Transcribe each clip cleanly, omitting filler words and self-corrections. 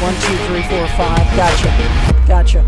1, 2, 3, 4, 5. Gotcha.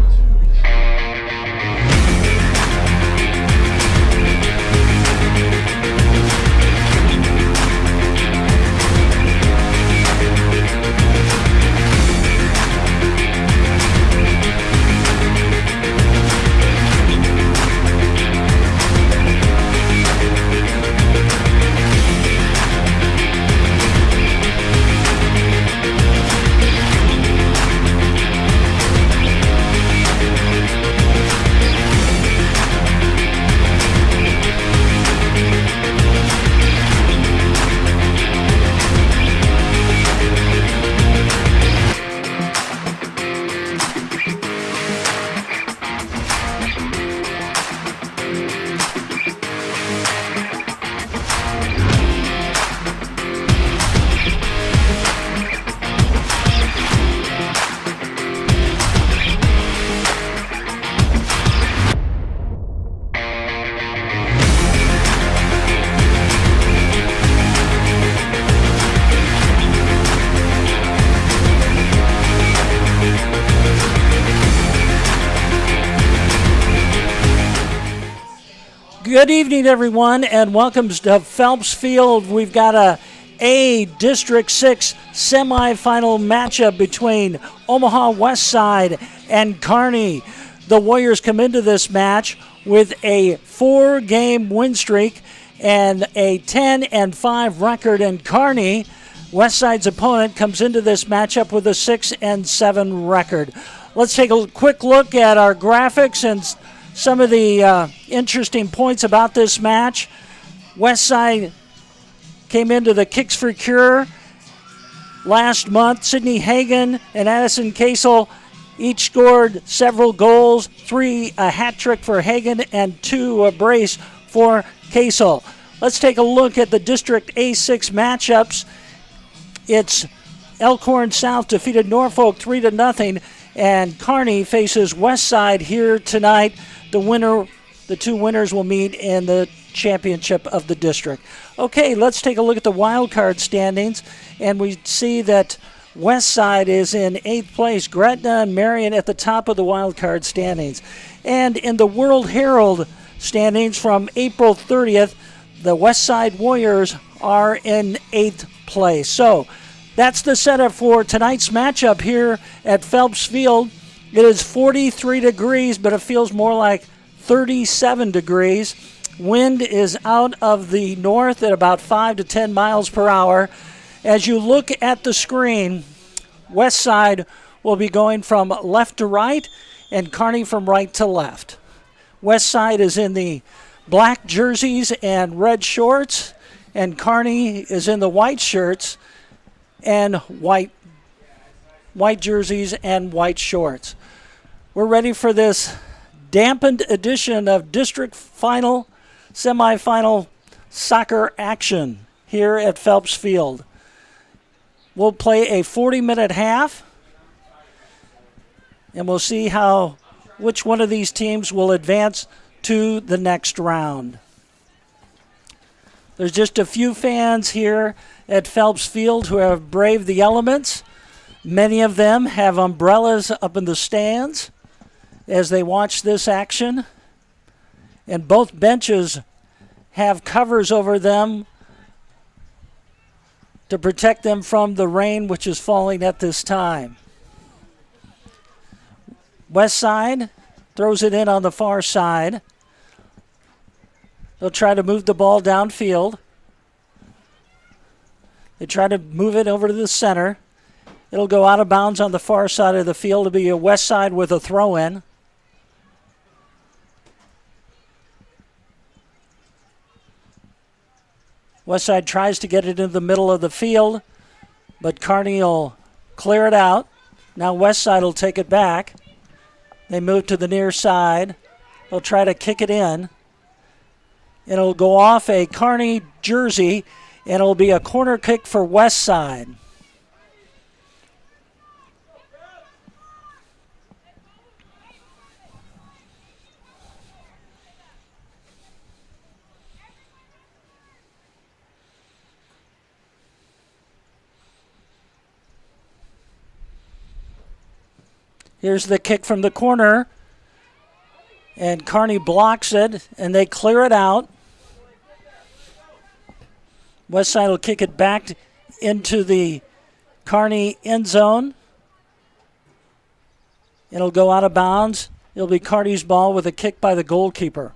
Good evening, everyone, and welcome to Phelps Field. We've got a District 6 semifinal matchup between Omaha Westside and Kearney. The Warriors come into this match with a 4-game win streak and a 10-5 record, and Kearney, Westside's opponent, comes into this matchup with a 6-7 record. Let's take a quick look at our graphics and some of the interesting points about this match. Westside came into the Kicks for Cure last month. Sydney Hagan and Addison Kasel each scored several goals, 3 a hat trick for Hagan and 2 a brace for Kasel. Let's take a look at the District A-6 matchups. It's Elkhorn South defeated Norfolk 3-0, and Kearney faces Westside here tonight. The two winners will meet in the championship of the district. Okay, let's take a look at the wild card standings, and we see that Westside is in 8th place. Gretna and Marion at the top of the wild card standings. And in the World Herald standings from April 30th, the Westside Warriors are in 8th place. So that's the setup for tonight's matchup here at Phelps Field. It is 43 degrees, but it feels more like 37 degrees. Wind is out of the north at about 5 to 10 miles per hour. As you look at the screen, Westside will be going from left to right and Kearney from right to left. Westside is in the black jerseys and red shorts, and Kearney is in the white shirts and white jerseys and white shorts. We're ready for this dampened edition of district semifinal soccer action here at Phelps Field. We'll play a 40-minute half, and we'll see which one of these teams will advance to the next round. There's just a few fans here at Phelps Field who have braved the elements. Many of them have umbrellas up in the stands as they watch this action. And both benches have covers over them to protect them from the rain which is falling at this time. Westside throws it in on the far side. They'll try to move the ball downfield. They try to move it over to the center. It'll go out of bounds on the far side of the field to be a Westside with a throw-in. Westside tries to get it in the middle of the field, but Kearney will clear it out. Now Westside will take it back. They move to the near side. They'll try to kick it in. It'll go off a Kearney jersey, and it'll be a corner kick for Westside. Here's the kick from the corner. And Kearney blocks it, and they clear it out. Westside will kick it back into the Kearney end zone. It'll go out of bounds. It'll be Kearney's ball with a kick by the goalkeeper.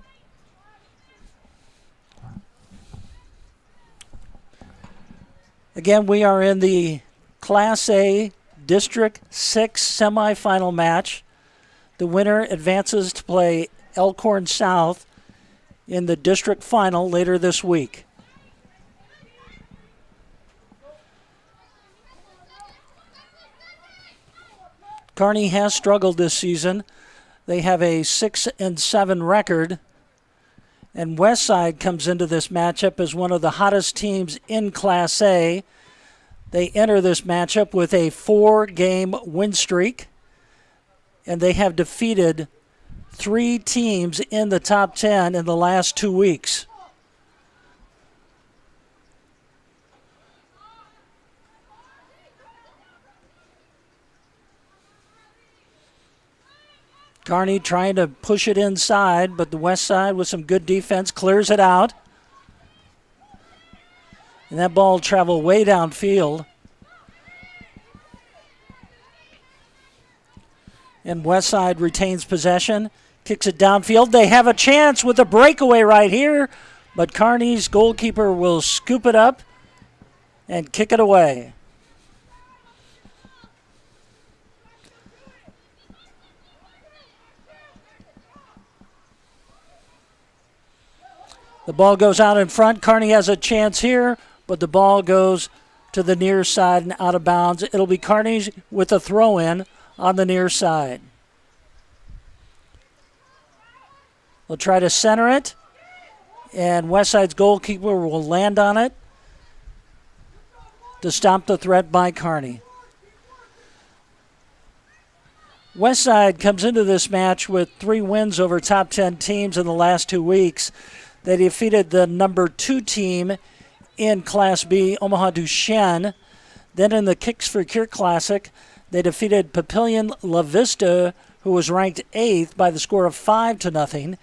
Again, we are in the Class A District 6 semifinal match. The winner advances to play Elkhorn South in the district final later this week. Kearney has struggled this season. They have a 6-7 record. And Westside comes into this matchup as one of the hottest teams in Class A. They enter this matchup with a 4-game win streak. And they have defeated 3 teams in the top 10 in the last 2 weeks. Kearney trying to push it inside, but the Westside with some good defense clears it out. And that ball traveled way downfield. And Westside retains possession, kicks it downfield. They have a chance with a breakaway right here, but Kearney's goalkeeper will scoop it up and kick it away. The ball goes out in front. Kearney has a chance here, but the ball goes to the near side and out of bounds. It'll be Kearney with a throw-in on the near side. They'll try to center it, and Westside's goalkeeper will land on it to stop the threat by Kearney. Westside comes into this match with 3 wins over top 10 teams in the last 2 weeks. They defeated the number 2 team in Class B, Omaha Duchesne. Then in the Kicks for Cure Classic, they defeated Papillion La Vista, who was ranked 8th by the score of 5-0.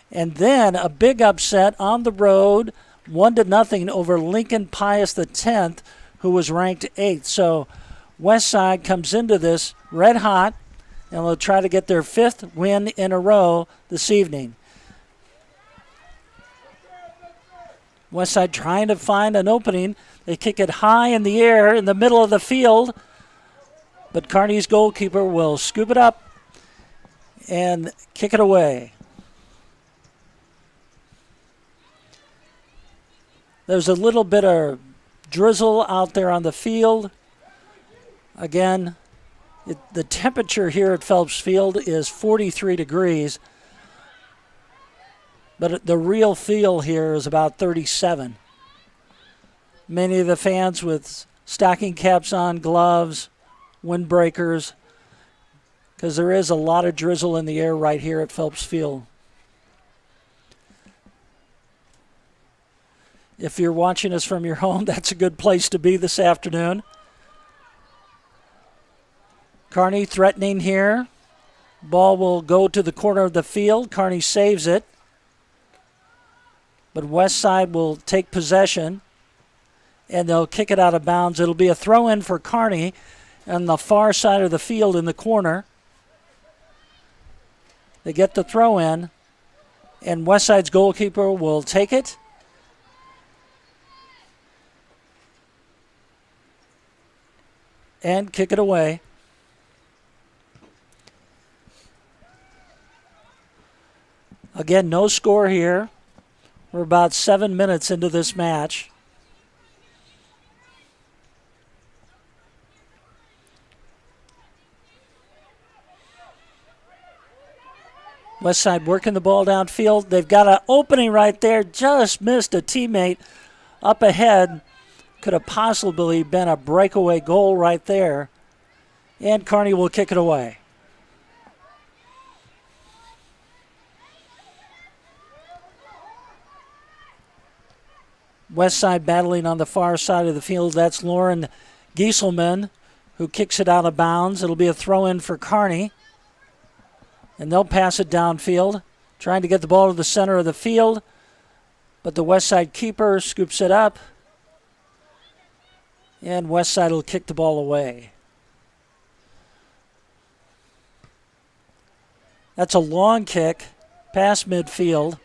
And then a big upset on the road, 1-0 over Lincoln Pius X, who was ranked 8th. So Westside comes into this red hot, and they'll try to get their 5th win in a row this evening. Westside trying to find an opening. They kick it high in the air in the middle of the field, but Kearney's goalkeeper will scoop it up and kick it away. There's a little bit of drizzle out there on the field. Again, the temperature here at Phelps Field is 43 degrees. But the real feel here is about 37. Many of the fans with stocking caps on, gloves, windbreakers, because there is a lot of drizzle in the air right here at Phelps Field. If you're watching us from your home, that's a good place to be this afternoon. Kearney threatening here. Ball will go to the corner of the field. Kearney saves it. But Westside will take possession, and they'll kick it out of bounds. It'll be a throw-in for Kearney on the far side of the field in the corner. They get the throw-in, and Westside's goalkeeper will take it. And kick it away. Again, no score here. We're about 7 minutes into this match. Westside working the ball downfield. They've got an opening right there. Just missed a teammate up ahead. Could have possibly been a breakaway goal right there. And Kearney will kick it away. Westside battling on the far side of the field. That's Lauren Gieselman, who kicks it out of bounds. It'll be a throw-in for Kearney. And they'll pass it downfield, trying to get the ball to the center of the field. But the Westside keeper scoops it up. And Westside will kick the ball away. That's a long kick past midfield.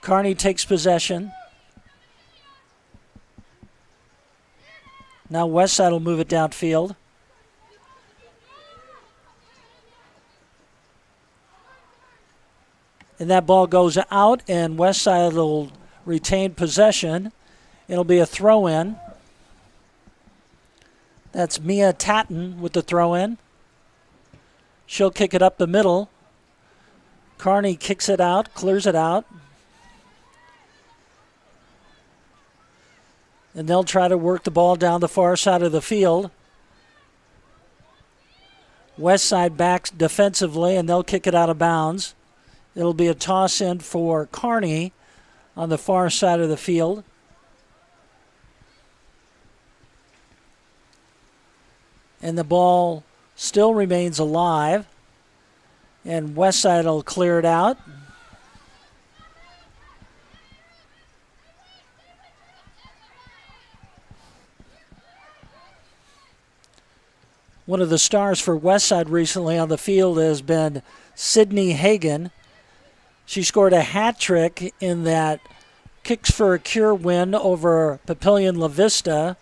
Kearney takes possession. Now Westside will move it downfield. And that ball goes out, and Westside will retain possession. It'll be a throw-in. That's Mia Tatton with the throw-in. She'll kick it up the middle. Kearney kicks it out, clears it out. And they'll try to work the ball down the far side of the field. Westside backs defensively, and they'll kick it out of bounds. It'll be a toss in for Kearney on the far side of the field. And the ball still remains alive. And Westside will clear it out. One of the stars for Westside recently on the field has been Sydney Hagan. She scored a hat trick in that Kicks for a Cure win over Papillion La Vista.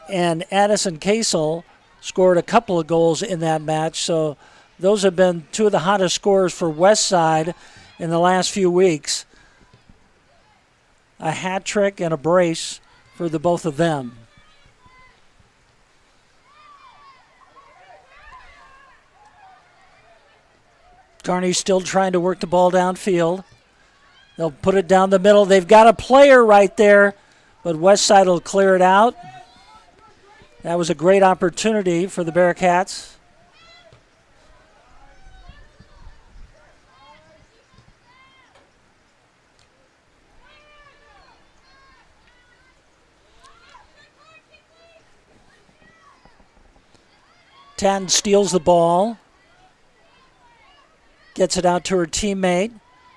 And Addison Casel scored a couple of goals in that match. So those have been two of the hottest scorers for Westside in the last few weeks. A hat trick and a brace for the both of them. Kearney's still trying to work the ball downfield. They'll put it down the middle. They've got a player right there, but Westside will clear it out. That was a great opportunity for the Bearcats. Tatton steals the ball. Gets it out to her teammate.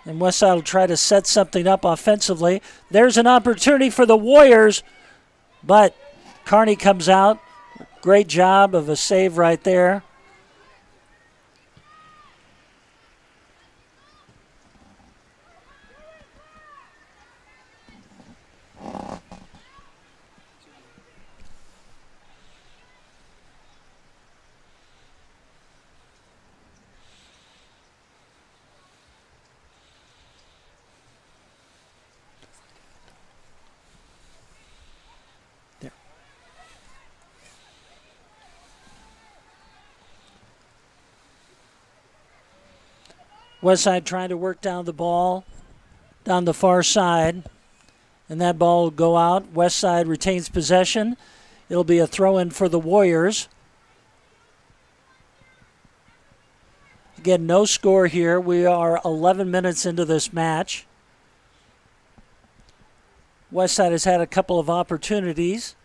And Westside will try to set something up offensively. There's an opportunity for the Warriors, but Kearney comes out. Great job of a save right there. Westside trying to work down the ball, down the far side, and that ball will go out. Westside retains possession. It'll be a throw-in for the Warriors. Again, no score here. We are 11 minutes into this match. Westside has had a couple of opportunities.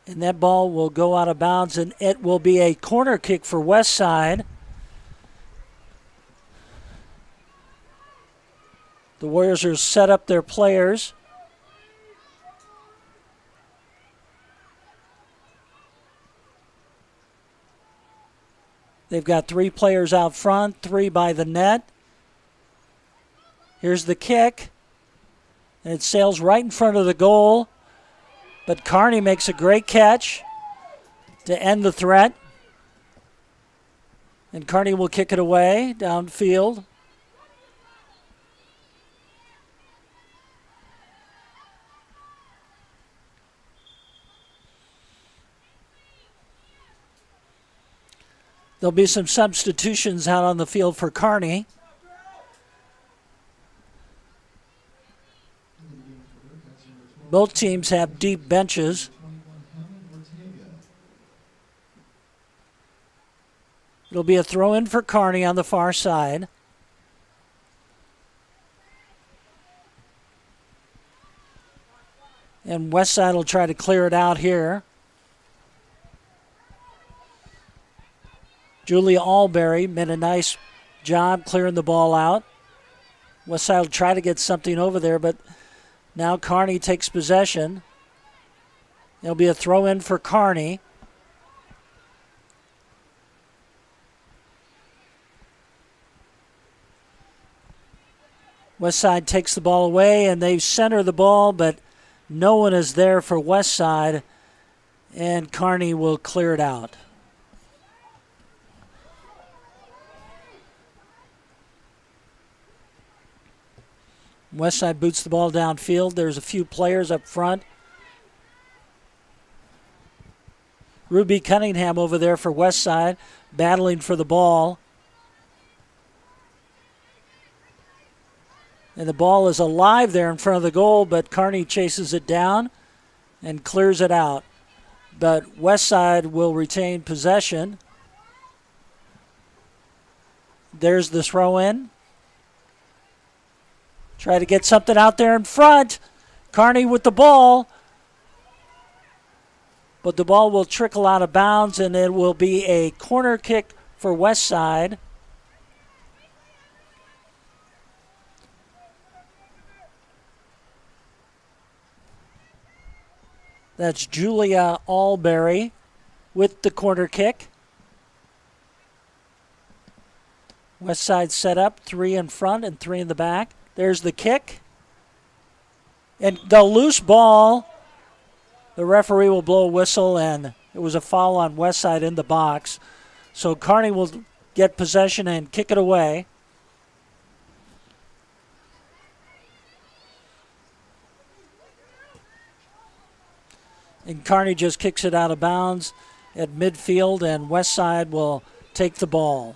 And that ball will go out of bounds, and it will be a corner kick for Westside. The Warriors are set up their players. They've got 3 players out front, 3 by the net. Here's the kick. And it sails right in front of the goal. But Kearney makes a great catch to end the threat. And Kearney will kick it away downfield. There'll be some substitutions out on the field for Kearney. Both teams have deep benches. It'll be a throw-in for Kearney on the far side. And Westside will try to clear it out here. Julia Alberry made a nice job clearing the ball out. Westside will try to get something over there, but now Kearney takes possession. It'll be a throw in for Kearney. Westside takes the ball away, and they center the ball, but no one is there for Westside, and Kearney will clear it out. Westside boots the ball downfield. There's a few players up front. Ruby Cunningham over there for Westside, battling for the ball. And the ball is alive there in front of the goal, but Kearney chases it down and clears it out. But Westside will retain possession. There's the throw in. Try to get something out there in front. Kearney with the ball. But the ball will trickle out of bounds, and it will be a corner kick for Westside. That's Julia Alberry with the corner kick. Westside set up, 3 in front and 3 in the back. There's the kick. And the loose ball, the referee will blow a whistle, and it was a foul on Westside in the box. So Kearney will get possession and kick it away. And Kearney just kicks it out of bounds at midfield, and Westside will take the ball.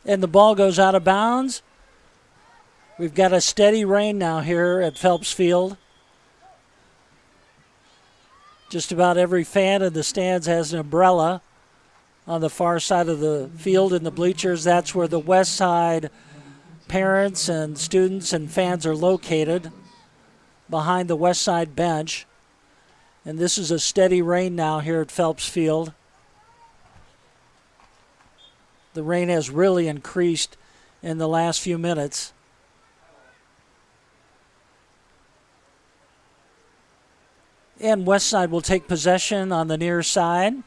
And the ball goes out of bounds. We've got a steady rain now here at Phelps Field. Just about every fan in the stands has an umbrella on the far side of the field in the bleachers. That's where the Westside parents and students and fans are located, behind the Westside bench. And this is a steady rain now here at Phelps Field. The rain has really increased in the last few minutes. And Westside will take possession on the near side.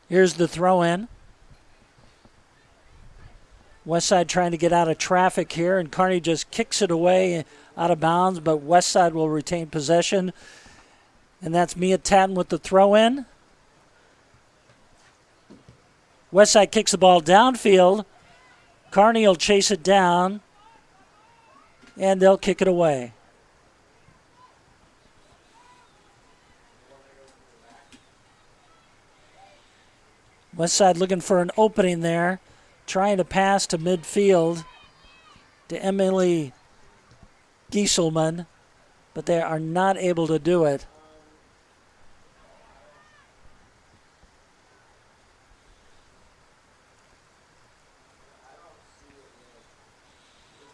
Here's the throw in. Westside trying to get out of traffic here, and Kearney just kicks it away out of bounds, but Westside will retain possession. And that's Mia Tatton with the throw in. Westside kicks the ball downfield. Kearney will chase it down, and they'll kick it away. Westside looking for an opening there, trying to pass to midfield to Emily Gieselman, but they are not able to do it.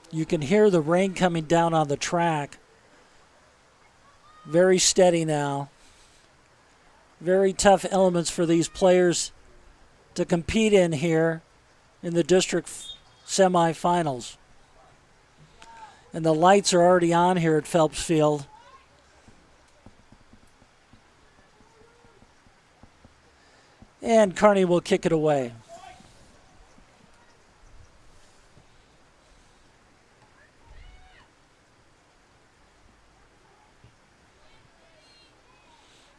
You can hear the rain coming down on the track. Very steady now. Very tough elements for these players to compete in here in the district semifinals. And the lights are already on here at Phelps Field. And Kearney will kick it away.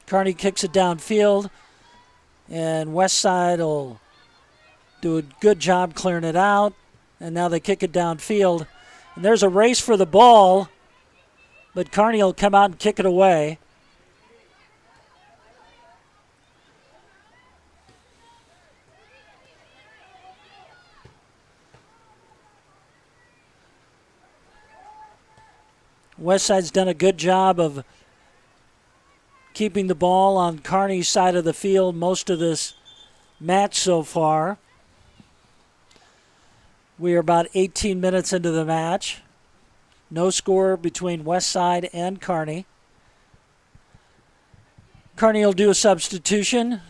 Kearney kicks it downfield, and Westside will do a good job clearing it out. And now they kick it downfield. And there's a race for the ball. but Kearney will come out and kick it away. Westside's done a good job of keeping the ball on Kearney's side of the field most of this match so far. We are about 18 minutes into the match. No score between Westside and Kearney. Kearney will do a substitution.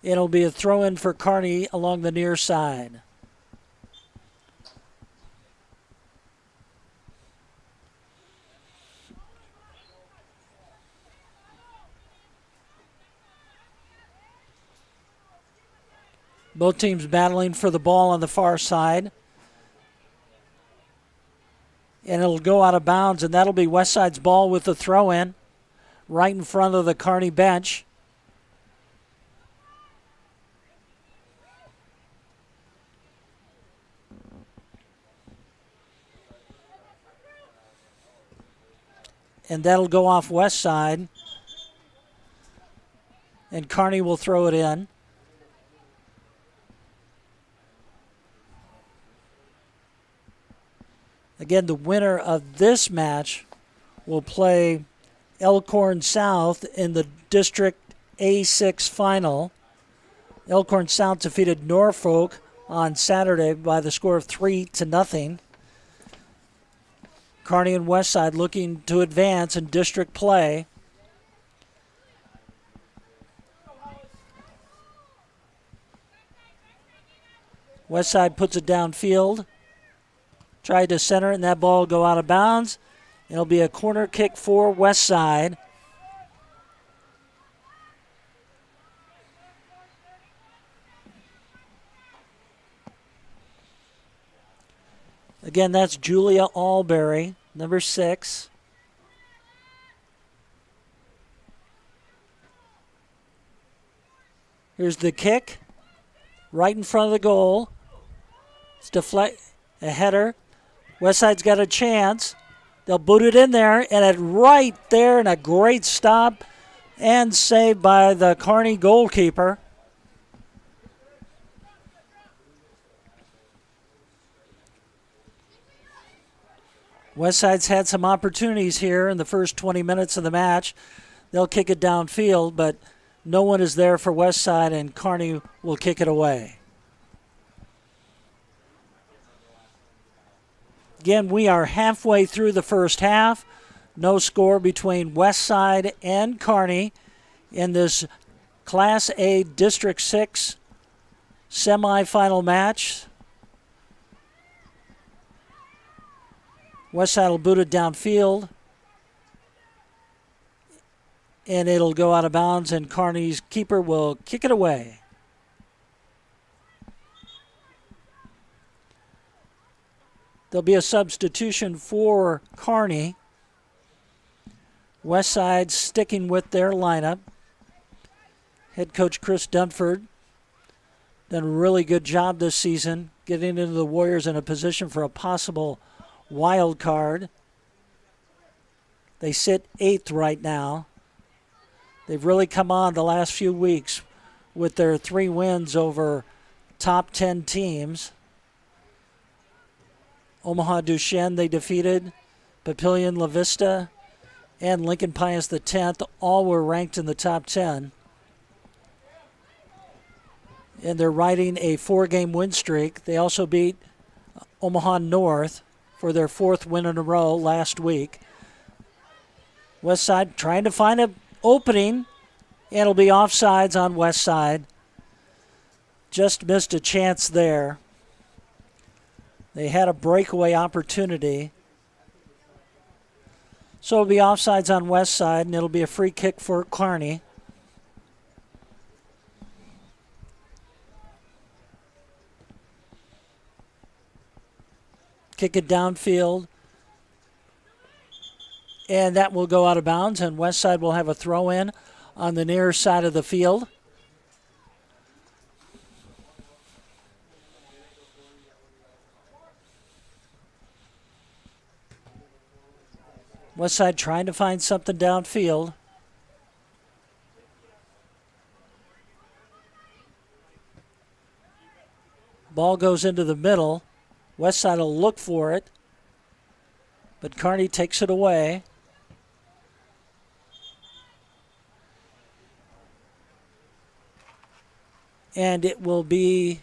It'll be a throw-in for Kearney along the near side. Both teams battling for the ball on the far side. And it'll go out of bounds, and that'll be Westside's ball with the throw-in right in front of the Kearney bench. And that'll go off Westside. And Kearney will throw it in. Again, the winner of this match will play Elkhorn South in the District A-6 final. Elkhorn South defeated Norfolk on Saturday by the score of 3-0. Kearney and Westside looking to advance in district play. Westside puts it downfield. Tried to center it, and that ball will go out of bounds. It'll be a corner kick for Westside. Again, that's Julia Alberry, number 6. Here's the kick, right in front of the goal. It's a header. Westside's got a chance. They'll boot it in there, and it right there, and a great stop and save by the Kearney goalkeeper. Westside's had some opportunities here in the first 20 minutes of the match. They'll kick it downfield, but no one is there for Westside, and Kearney will kick it away. Again, we are halfway through the first half. No score between Westside and Kearney in this Class A District 6 semifinal match. Westside will boot it downfield, and it'll go out of bounds, and Kearney's keeper will kick it away. There'll be a substitution for Kearney. Westside sticking with their lineup. Head coach Chris Dunford done a really good job this season getting into the Warriors in a position for a possible wild card. They sit 8th right now. They've really come on the last few weeks with their 3 wins over top 10 teams. Omaha Duchesne they defeated, Papillion La Vista, and Lincoln Pius X. All were ranked in the top 10. And they're riding a 4-game win streak. They also beat Omaha North for their 4th win in a row last week. Westside trying to find an opening, and it'll be offsides on Westside. Just missed a chance there. They had a breakaway opportunity. So it'll be offsides on Westside, and it'll be a free kick for Kearney. Kick it downfield. And that will go out of bounds, and Westside will have a throw-in on the near side of the field. Westside trying to find something downfield. Ball goes into the middle. Westside will look for it, but Kearney takes it away. And it will be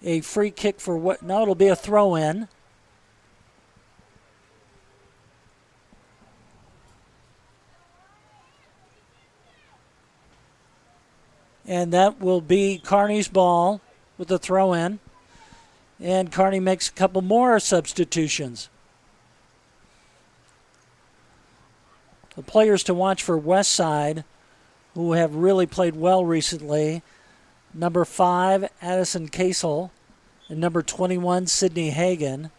a free kick for what? No, it'll be a throw-in. And that will be Kearney's ball with the throw-in. And Kearney makes a couple more substitutions. The players to watch for Westside, who have really played well recently, number 5, Addison Casel, and number 21, Sydney Hagan.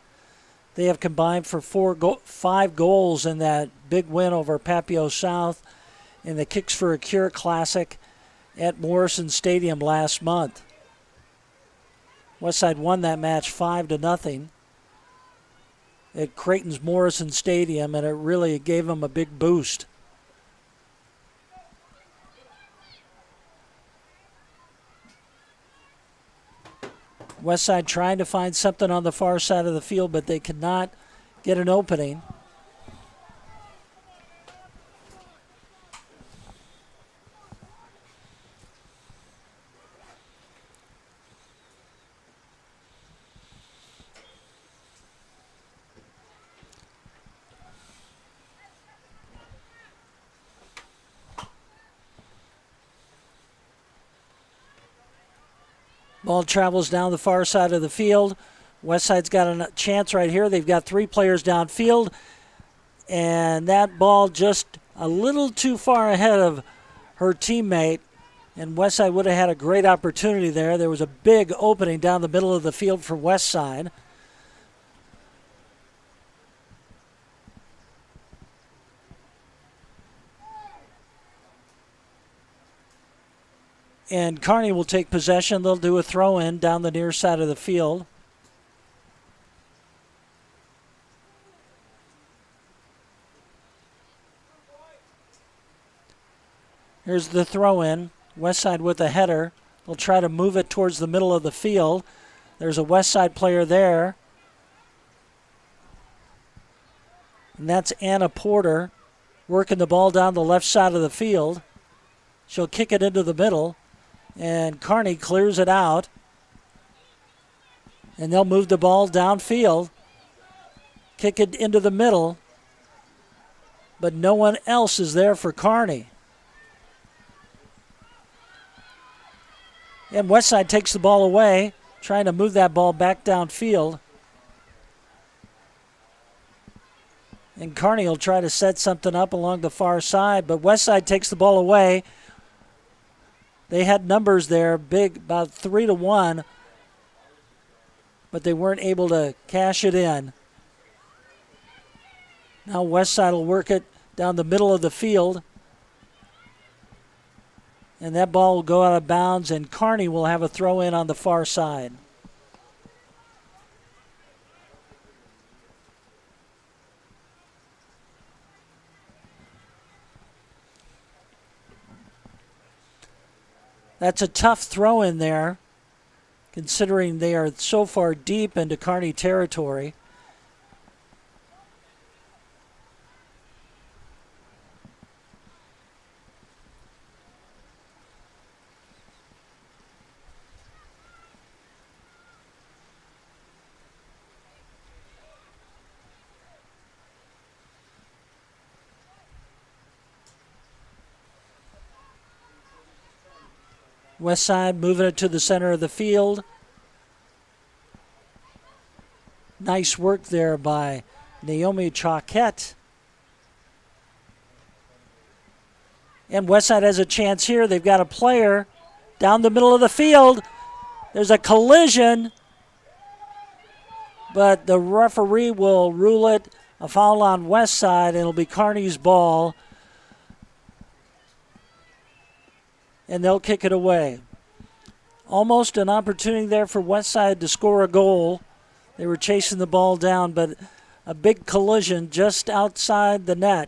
They have combined for 5 goals in that big win over Papio South in the Kicks for a Cure Classic at Morrison Stadium last month. Westside won that match 5-0 at Creighton's Morrison Stadium, and it really gave them a big boost. Westside trying to find something on the far side of the field, but they cannot get an opening. Ball travels down the far side of the field. Westside's got a chance right here. They've got 3 players downfield. And that ball just a little too far ahead of her teammate. And Westside would have had a great opportunity there. There was a big opening down the middle of the field for Westside. And Kearney will take possession. They'll do a throw-in down the near side of the field. Here's the throw-in. Westside with a header. They'll try to move it towards the middle of the field. There's a Westside player there. And that's Anna Porter working the ball down the left side of the field. She'll kick it into the middle. And Kearney clears it out. And they'll move the ball downfield. Kick it into the middle. But no one else is there for Kearney. And Westside takes the ball away, trying to move that ball back downfield. And Kearney will try to set something up along the far side, but Westside takes the ball away. They had numbers there, big, about 3-1, but they weren't able to cash it in. Now Westside will work it down the middle of the field. And that ball will go out of bounds, and Kearney will have a throw-in on the far side. That's a tough throw in there, considering they are so far deep into Kearney territory. Westside moving it to the center of the field. Nice work there by Naomi Choquette. And Westside has a chance here. They've got a player down the middle of the field. There's a collision, but the referee will rule it a foul on Westside, and it'll be Kearney's ball. And they'll kick it away. Almost an opportunity there for Westside to score a goal. They were chasing the ball down, but a big collision just outside the net.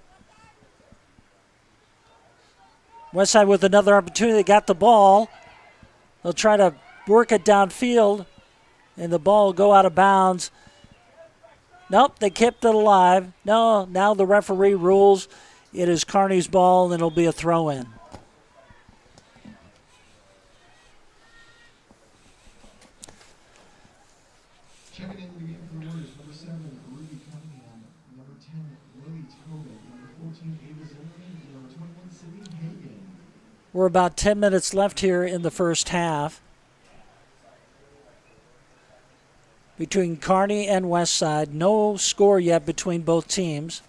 Westside with another opportunity. They got the ball. They'll try to work it downfield, and the ball will go out of bounds. Nope, they kept it alive. No, now the referee rules it is Kearney's ball, and it'll be a throw-in. Checking in the game for the Warriors, number 7, Ruby Cunningham, number 10, Lily Tobin, number 14, Ava Zimmerman, and number 21, Sydney Hagan. We're about 10 minutes left here in the first half between Kearney and Westside. No score yet between both teams.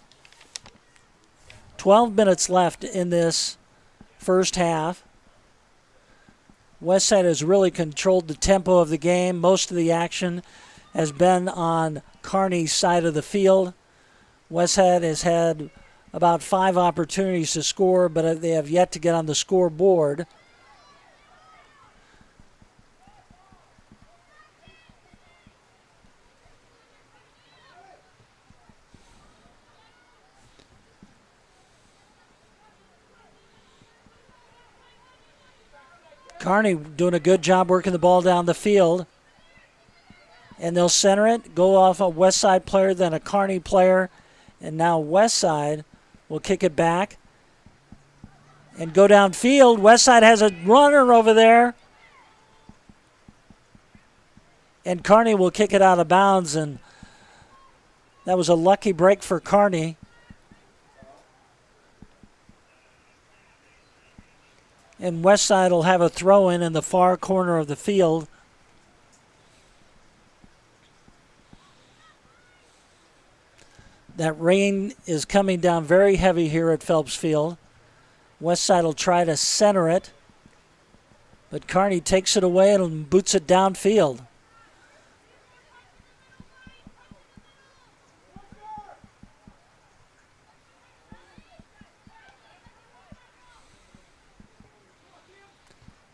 12 minutes left in this first half. Westside has really controlled the tempo of the game. Most of the action has been on Kearney's side of the field. Westside has had about 5 opportunities to score, but they have yet to get on the scoreboard. Kearney doing a good job working the ball down the field. And they'll center it, go off a Westside player, then a Kearney player. And now Westside will kick it back and go downfield. Westside has a runner over there. And Kearney will kick it out of bounds. And that was a lucky break for Kearney. And Westside will have a throw-in in the far corner of the field. That rain is coming down very heavy here at Phelps Field. Westside will try to center it, but Kearney takes it away and boots it downfield.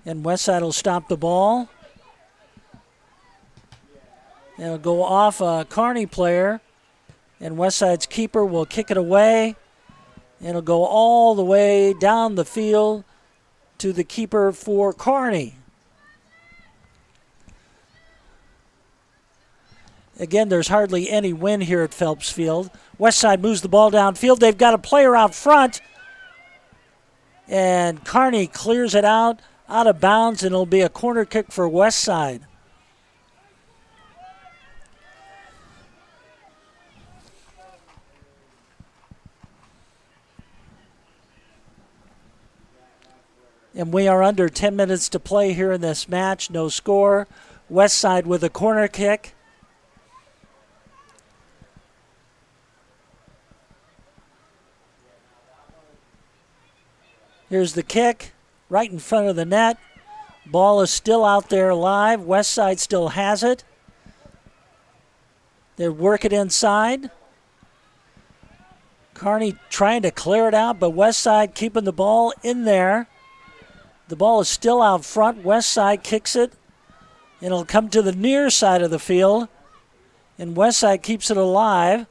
And Westside will stop the ball. It'll go off a Kearney player. And Westside's keeper will kick it away. And it'll go all the way down the field to the keeper for Kearney. Again, there's hardly any wind here at Phelps Field. Westside moves the ball downfield. They've got a player out front. And Kearney clears it out of bounds, and it'll be a corner kick for Westside. And we are under 10 minutes to play here in this match. No score. Westside with a corner kick. Here's the kick. Right in front of the net. Ball is still out there live. Westside still has it. They work it inside. Kearney trying to clear it out, but Westside keeping the ball in there. The ball is still out front. Westside kicks it, and it'll come to the near side of the field. And Westside keeps it alive,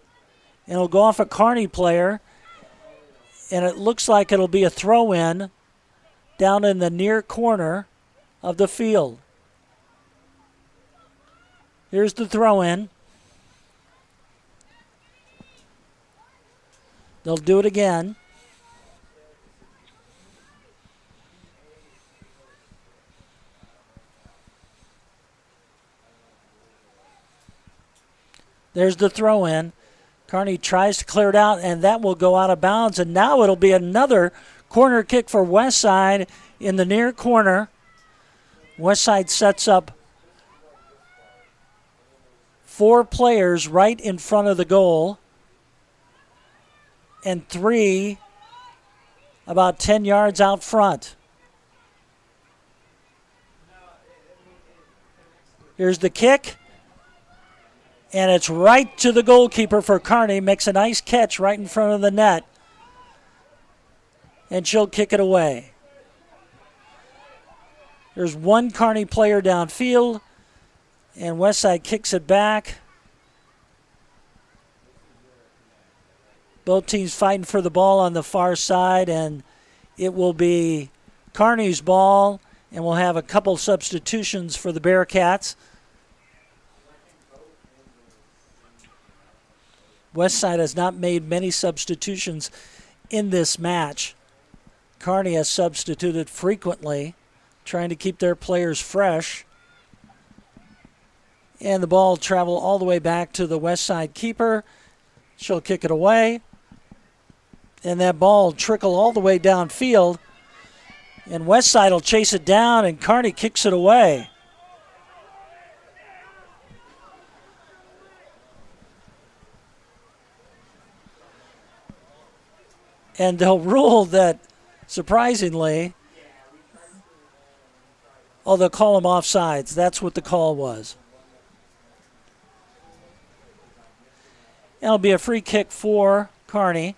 and it'll go off a Kearney player. And it looks like it'll be a throw-in down in the near corner of the field. Here's the throw-in. They'll do it again. There's the throw-in. Kearney tries to clear it out, and that will go out of bounds. And now it'll be another corner kick for Westside in the near corner. Westside sets up 4 players right in front of the goal and 3 about 10 yards out front. Here's the kick. And it's right to the goalkeeper for Kearney. Makes a nice catch right in front of the net. And she'll kick it away. There's one Kearney player downfield. And Westside kicks it back. Both teams fighting for the ball on the far side, and it will be Kearney's ball, and we'll have a couple substitutions for the Bearcats. Westside has not made many substitutions in this match. Kearney has substituted frequently, trying to keep their players fresh. And the ball will travel all the way back to the Westside keeper. She'll kick it away. And that ball will trickle all the way downfield. And Westside will chase it down, and Kearney kicks it away. And they'll rule that, surprisingly, they'll call them offsides. That's what the call was. It'll be a free kick for Kearney.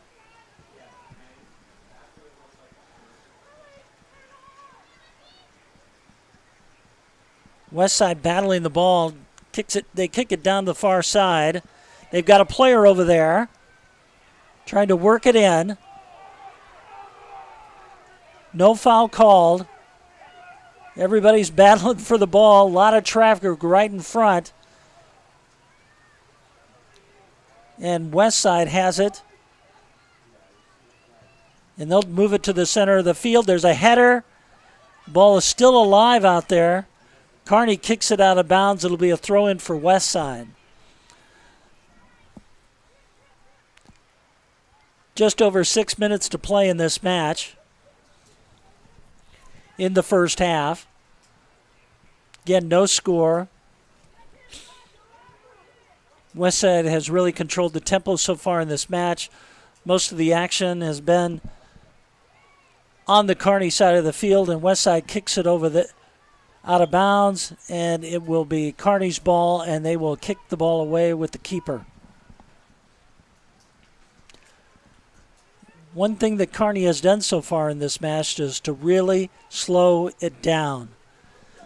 Westside battling the ball, kicks it. They kick it down the far side. They've got a player over there trying to work it in. No foul called. Everybody's battling for the ball. A lot of traffic right in front. And Westside has it. And they'll move it to the center of the field. There's a header. Ball is still alive out there. Kearney kicks it out of bounds. It'll be a throw-in for Westside. Just over 6 minutes to play in this match. In the first half. Again, no score. Westside has really controlled the tempo so far in this match. Most of the action has been on the Kearney side of the field, and Westside kicks it out of bounds, and it will be Kearney's ball, and they will kick the ball away with the keeper. One thing that Kearney has done so far in this match is to really slow it down.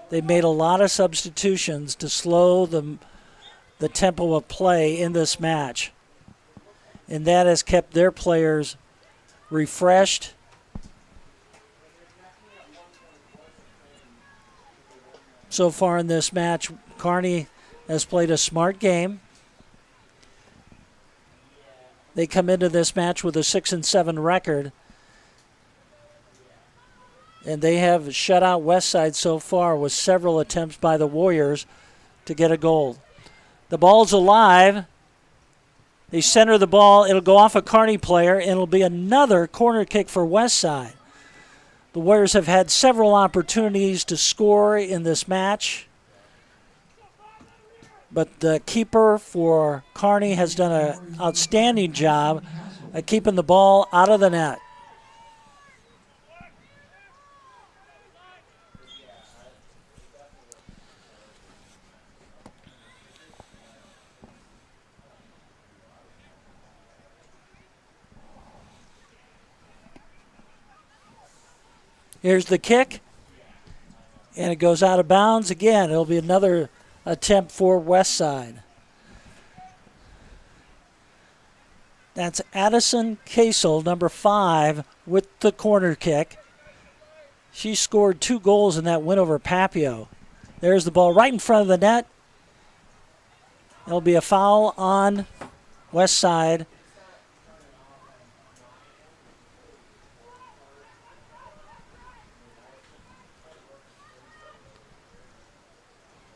They've made a lot of substitutions to slow the tempo of play in this match. And that has kept their players refreshed. So far in this match, Kearney has played a smart game. They come into this match with a 6-7 record. And they have shut out Westside so far with several attempts by the Warriors to get a goal. The ball's alive. They center the ball. It'll go off a Kearney player, and it'll be another corner kick for Westside. The Warriors have had several opportunities to score in this match. But the keeper for Kearney has done an outstanding job at keeping the ball out of the net. Here's the kick, and it goes out of bounds again. It'll be another attempt for Westside. That's Addison Casel, number 5, with the corner kick. She scored 2 goals in that win over Papio. There's the ball right in front of the net. There'll be a foul on Westside.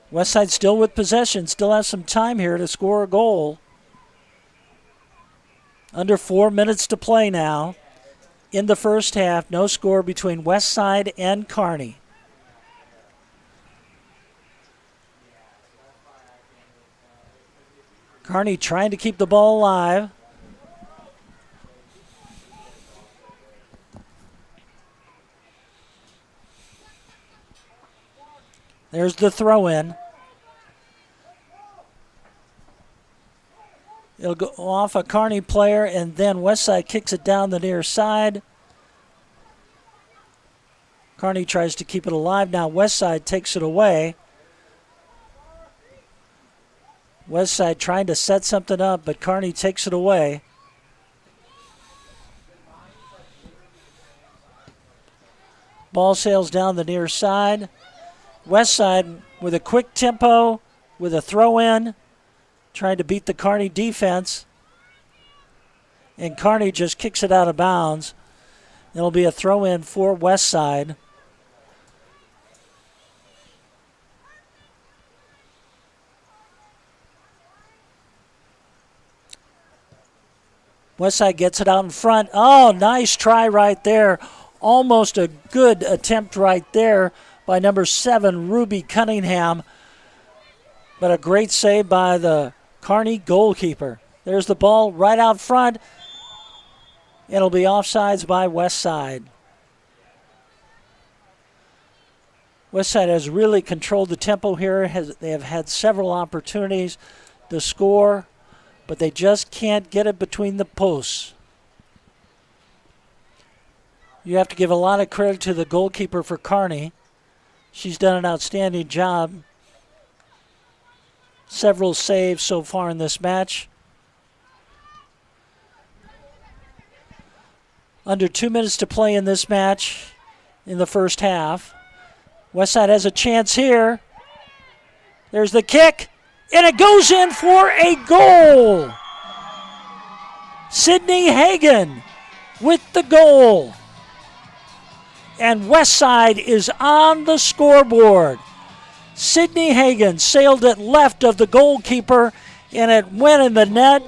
Westside still with possession, still has some time here to score a goal. Under 4 minutes to play now. In the first half, no score between Westside and Kearney. Kearney trying to keep the ball alive. There's the throw-in. It'll go off a Kearney player, and then Westside kicks it down the near side. Kearney tries to keep it alive. Now Westside takes it away. Westside trying to set something up, but Kearney takes it away. Ball sails down the near side. Westside with a quick tempo, with a throw-in, trying to beat the Kearney defense. And Kearney just kicks it out of bounds. It'll be a throw-in for Westside. Westside gets it out in front. Oh, nice try right there. Almost a good attempt right there by number 7, Ruby Cunningham. But a great save by the Kearney goalkeeper. There's the ball right out front. It'll be offsides by Westside. Westside has really controlled the tempo here. They have had several opportunities to score, but they just can't get it between the posts. You have to give a lot of credit to the goalkeeper for Kearney. She's done an outstanding job. Several saves so far in this match. Under 2 minutes to play in this match in the first half. Westside has a chance here. There's the kick, and it goes in for a goal. Sydney Hagan with the goal. And Westside is on the scoreboard. Sydney Hagan sailed it left of the goalkeeper, and it went in the net.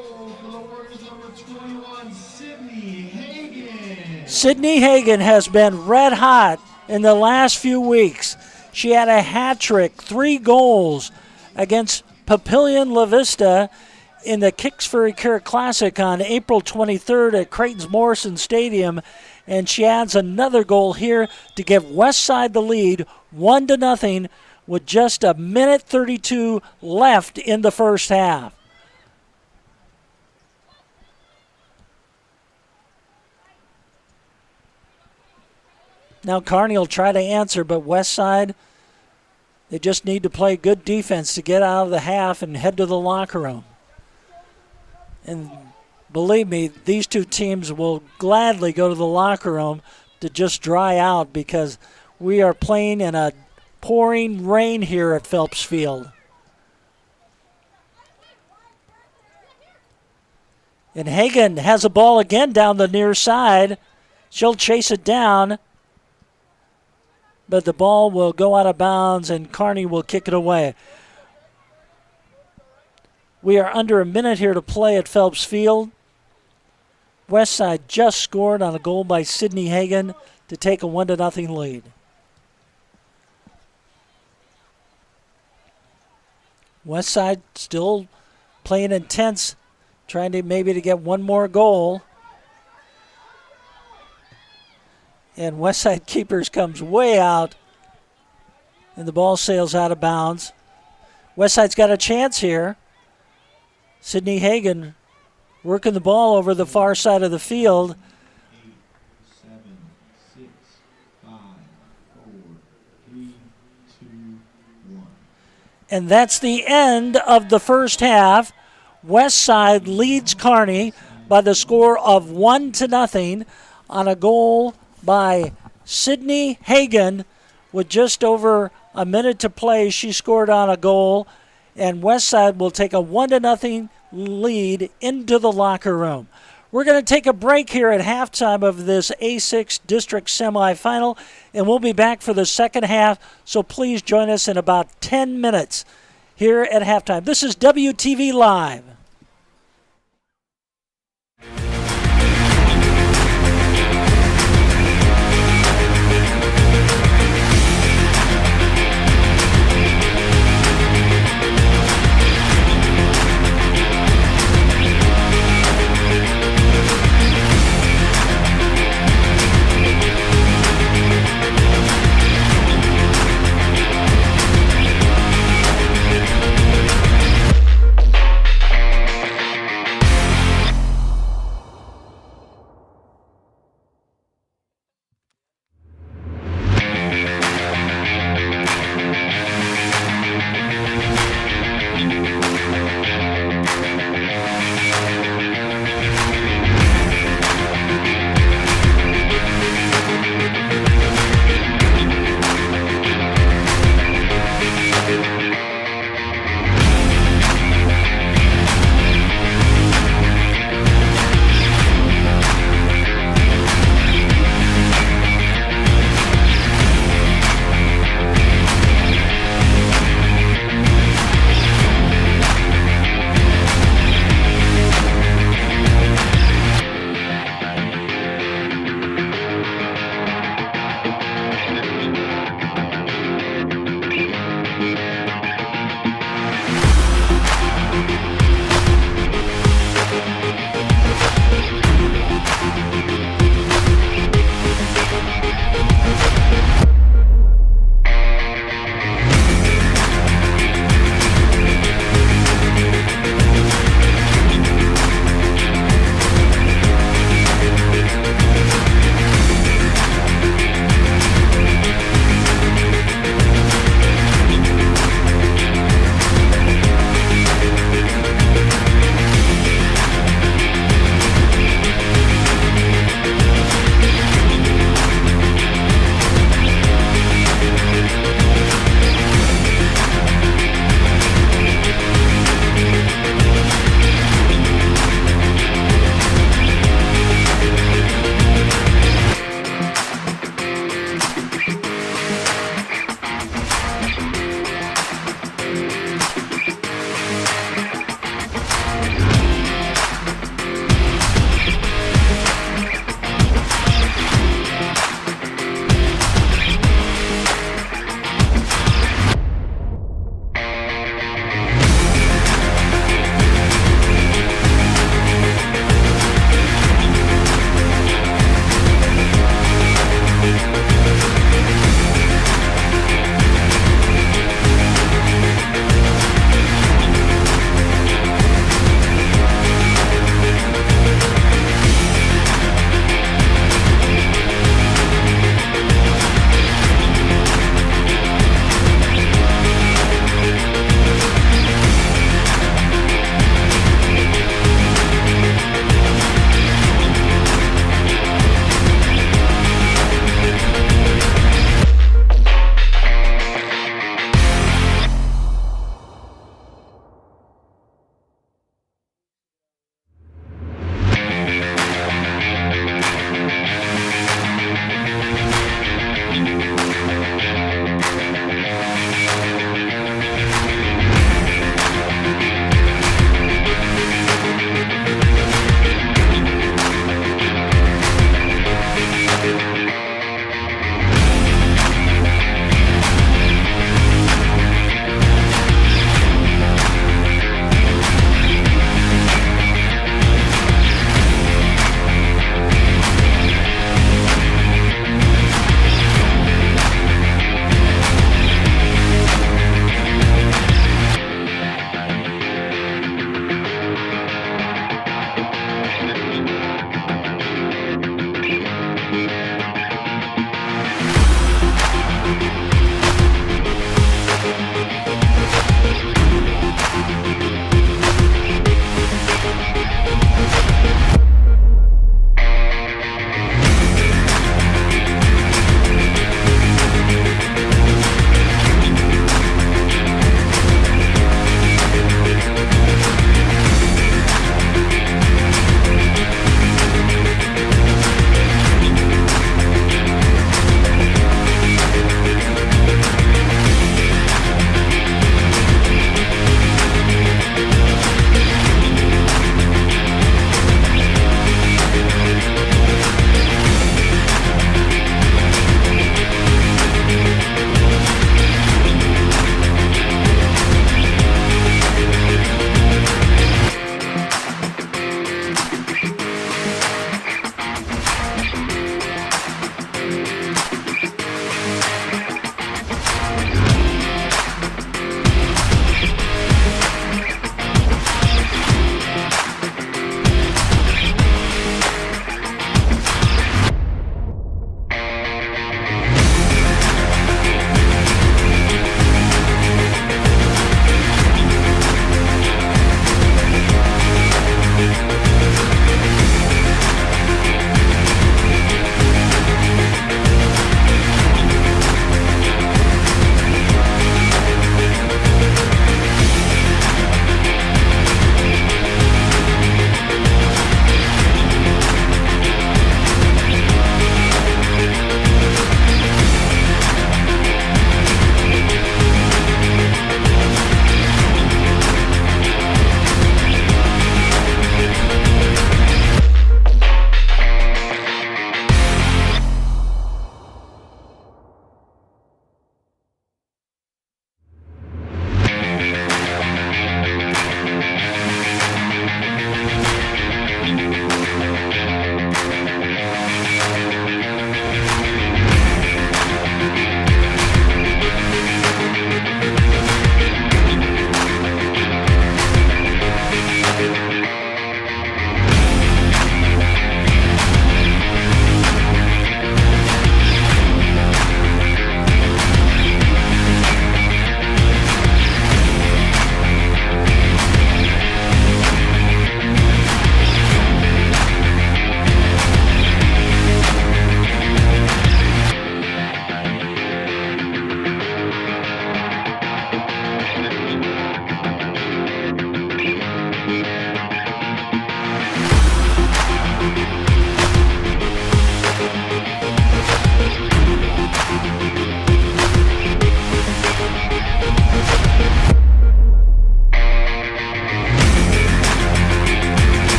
Sydney Hagan has been red hot in the last few weeks. She had a hat trick, 3 goals against Papillion La Vista in the Kicksbury Care Classic on April 23rd at Creighton's Morrison Stadium. And she adds another goal here to give Westside the lead 1-0 with just a minute 32 left in the first half. Now Kearney will try to answer, but Westside, they just need to play good defense to get out of the half and head to the locker room. And believe me, these two teams will gladly go to the locker room to just dry out because we are playing in a pouring rain here at Phelps Field. And Hagan has a ball again down the near side. She'll chase it down, but the ball will go out of bounds and Kearney will kick it away. We are under a minute here to play at Phelps Field. Westside just scored on a goal by Sydney Hagan to take a 1-0 lead. Westside still playing intense, trying to maybe to get one more goal. And Westside keepers comes way out, and the ball sails out of bounds. Westside's got a chance here. Sydney Hagan working the ball over the far side of the field. 8, 7, 6, 5, 4, 3, 2, 1. And that's the end of the first half. Westside leads Kearney by the score of 1-0 on a goal by Sydney Hagan with just over a minute to play. She scored on a goal, and Westside will take a 1-0 lead into the locker room. We're going to take a break here at halftime of this A-6 district semifinal, and we'll be back for the second half, so please join us in about 10 minutes here at halftime. This is WTV Live.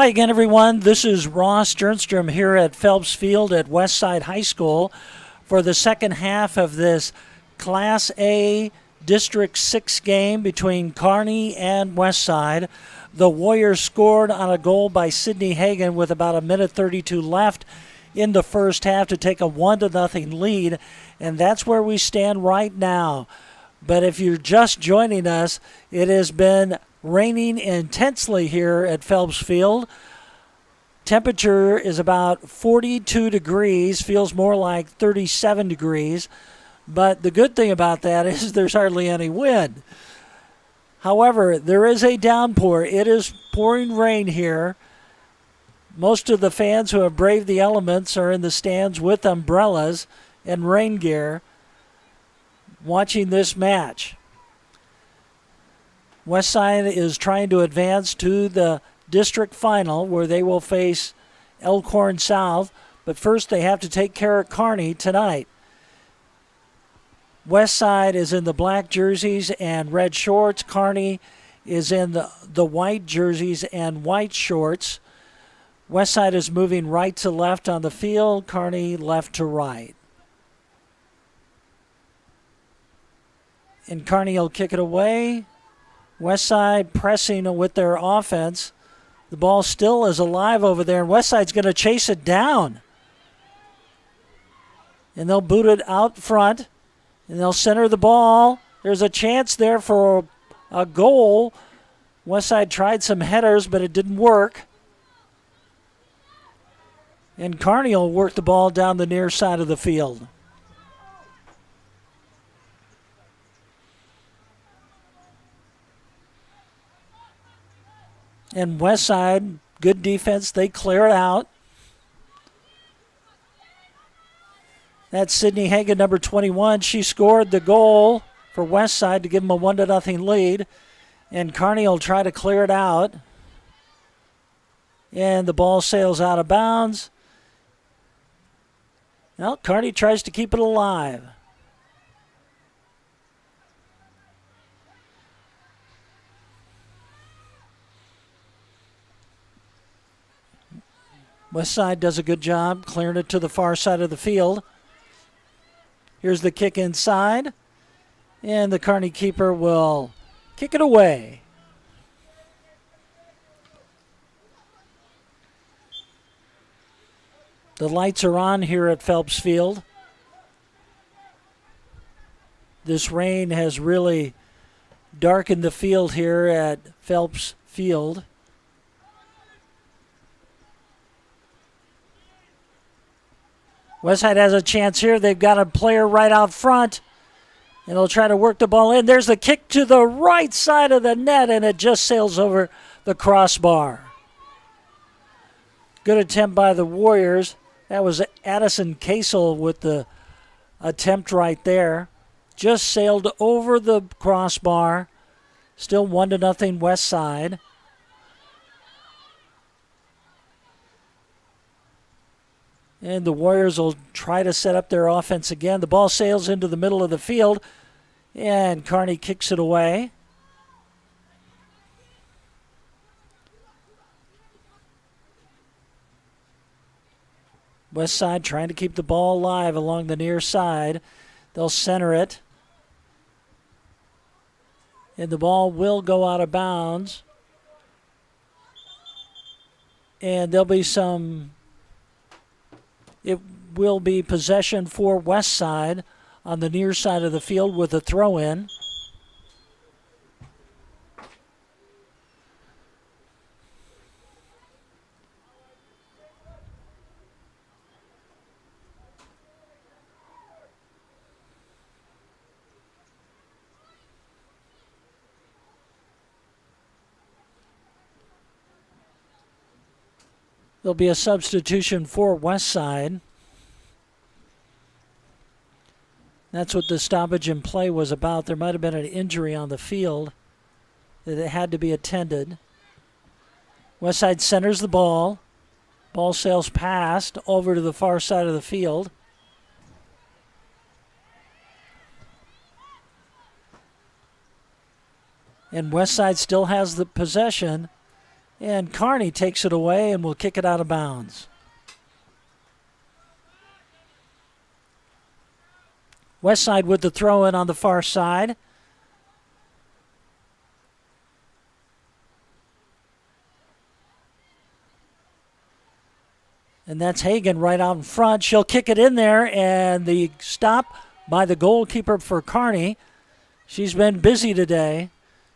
Hi again, everyone. This is Ross Jernstrom here at Phelps Field at Westside High School for the second half of this Class A District 6 game between Kearney and Westside. The Warriors scored on a goal by Sydney Hagan with about a minute 32 left in the first half to take a 1-0 lead, and that's where we stand right now. But if you're just joining us, it has been raining intensely here at Phelps Field. Temperature is about 42 degrees, feels more like 37 degrees. But the good thing about that is there's hardly any wind. However, there is a downpour. It is pouring rain here. Most of the fans who have braved the elements are in the stands with umbrellas and rain gear watching this match. Westside is trying to advance to the district final where they will face Elkhorn South, but first they have to take care of Kearney tonight. Westside is in the black jerseys and red shorts. Kearney is in the white jerseys and white shorts. Westside is moving right to left on the field, Kearney left to right. And Kearney will kick it away. Westside pressing with their offense. The ball still is alive over there, and Westside's going to chase it down. And they'll boot it out front, and they'll center the ball. There's a chance there for a goal. Westside tried some headers, but it didn't work. And Kearney will work the ball down the near side of the field. And Westside, good defense, they clear it out. That's Sydney Hagan, number 21. She scored the goal for Westside to give them a 1-0 lead. And Kearney will try to clear it out. And the ball sails out of bounds. Well, Kearney tries to keep it alive. Westside does a good job clearing it to the far side of the field. Here's the kick inside, and the Kearney keeper will kick it away. The lights are on here at Phelps Field. This rain has really darkened the field here at Phelps Field. Westside has a chance here. They've got a player right out front, and they'll try to work the ball in. There's the kick to the right side of the net, and it just sails over the crossbar. Good attempt by the Warriors. That was Addison Casel with the attempt right there. Just sailed over the crossbar. Still 1-0 Westside. And the Warriors will try to set up their offense again. The ball sails into the middle of the field, and Kearney kicks it away. Westside trying to keep the ball alive along the near side. They'll center it. And the ball will go out of bounds. And there'll be it will be possession for Westside on the near side of the field with a throw-in. There'll be a substitution for Westside. That's what the stoppage in play was about. There might have been an injury on the field that it had to be attended. Westside centers the ball. Ball sails past over to the far side of the field. And Westside still has the possession. And Kearney takes it away and will kick it out of bounds. Westside with the throw in on the far side. And that's Hagan right out in front. She'll kick it in there, and the stop by the goalkeeper for Kearney. She's been busy today.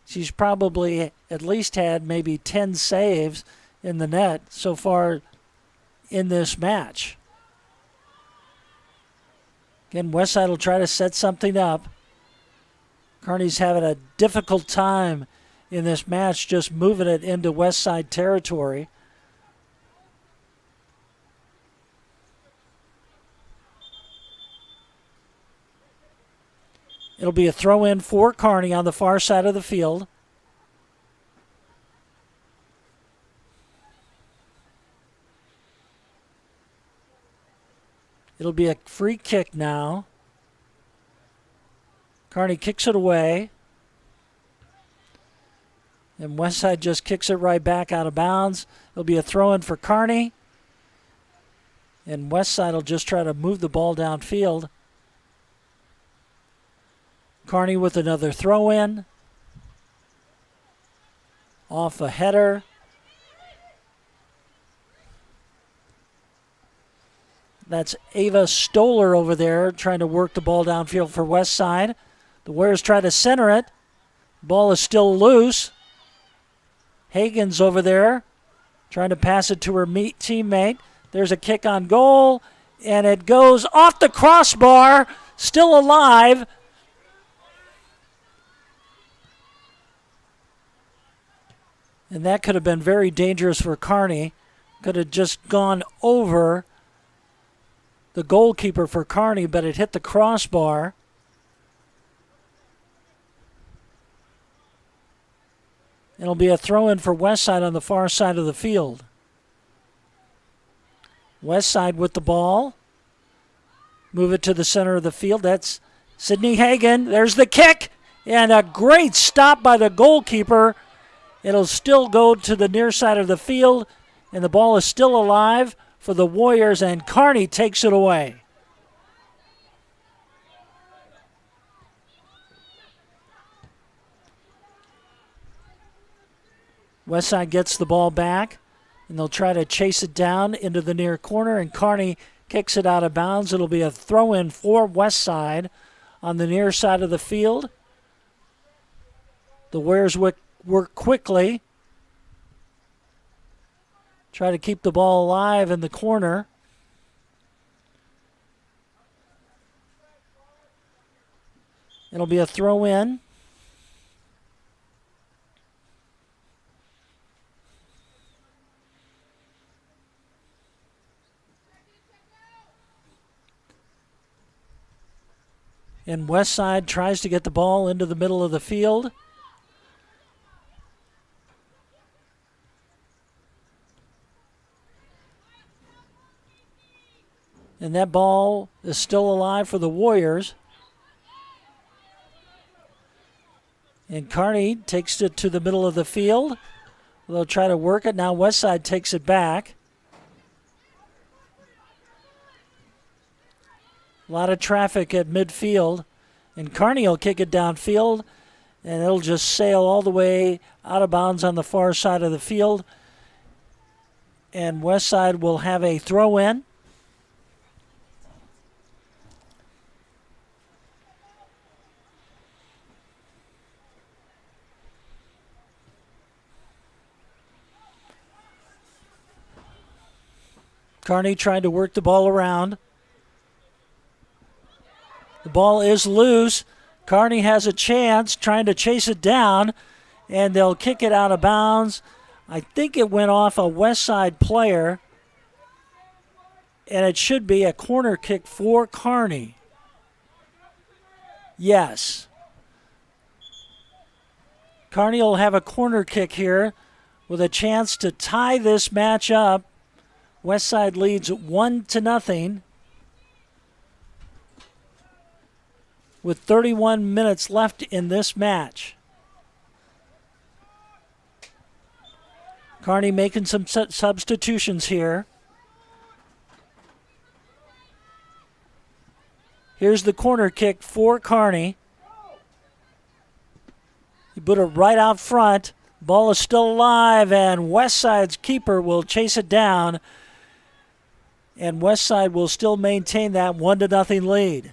She's probably at least had maybe 10 saves in the net so far in this match. Again, Westside will try to set something up. Kearney's having a difficult time in this match just moving it into Westside territory. It'll be a throw-in for Kearney on the far side of the field. It'll be a free kick now. Kearney kicks it away. And Westside just kicks it right back out of bounds. It'll be a throw-in for Kearney. And Westside will just try to move the ball downfield. Kearney with another throw-in. Off a header. That's Ava Stoller over there trying to work the ball downfield for Westside. The Warriors try to center it. Ball is still loose. Hagan's over there trying to pass it to her teammate. There's a kick on goal, and it goes off the crossbar. Still alive. And that could have been very dangerous for Kearney. Could have just gone over the goalkeeper for Kearney, but it hit the crossbar. It'll be a throw-in for Westside on the far side of the field. Westside with the ball. Move it to the center of the field. That's Sydney Hagan. There's the kick. And a great stop by the goalkeeper. It'll still go to the near side of the field, and the ball is still alive for the Warriors, and Kearney takes it away. Westside gets the ball back, and they'll try to chase it down into the near corner, and Kearney kicks it out of bounds. It'll be a throw-in for Westside on the near side of the field. The Warriors work quickly. Try to keep the ball alive in the corner. It'll be a throw-in. And Westside tries to get the ball into the middle of the field. And that ball is still alive for the Warriors. And Kearney takes it to the middle of the field. They'll try to work it. Now Westside takes it back. A lot of traffic at midfield. And Kearney will kick it downfield. And it'll just sail all the way out of bounds on the far side of the field. And Westside will have a throw-in. Kearney trying to work the ball around. The ball is loose. Kearney has a chance trying to chase it down, and they'll kick it out of bounds. I think it went off a Westside player, and it should be a corner kick for Kearney. Yes. Kearney will have a corner kick here with a chance to tie this match up. Westside leads 1-0 with 31 minutes left in this match. Kearney making some substitutions here. Here's the corner kick for Kearney. He put it right out front. Ball is still alive, and Westside's keeper will chase it down. And Westside will still maintain that 1-0 lead.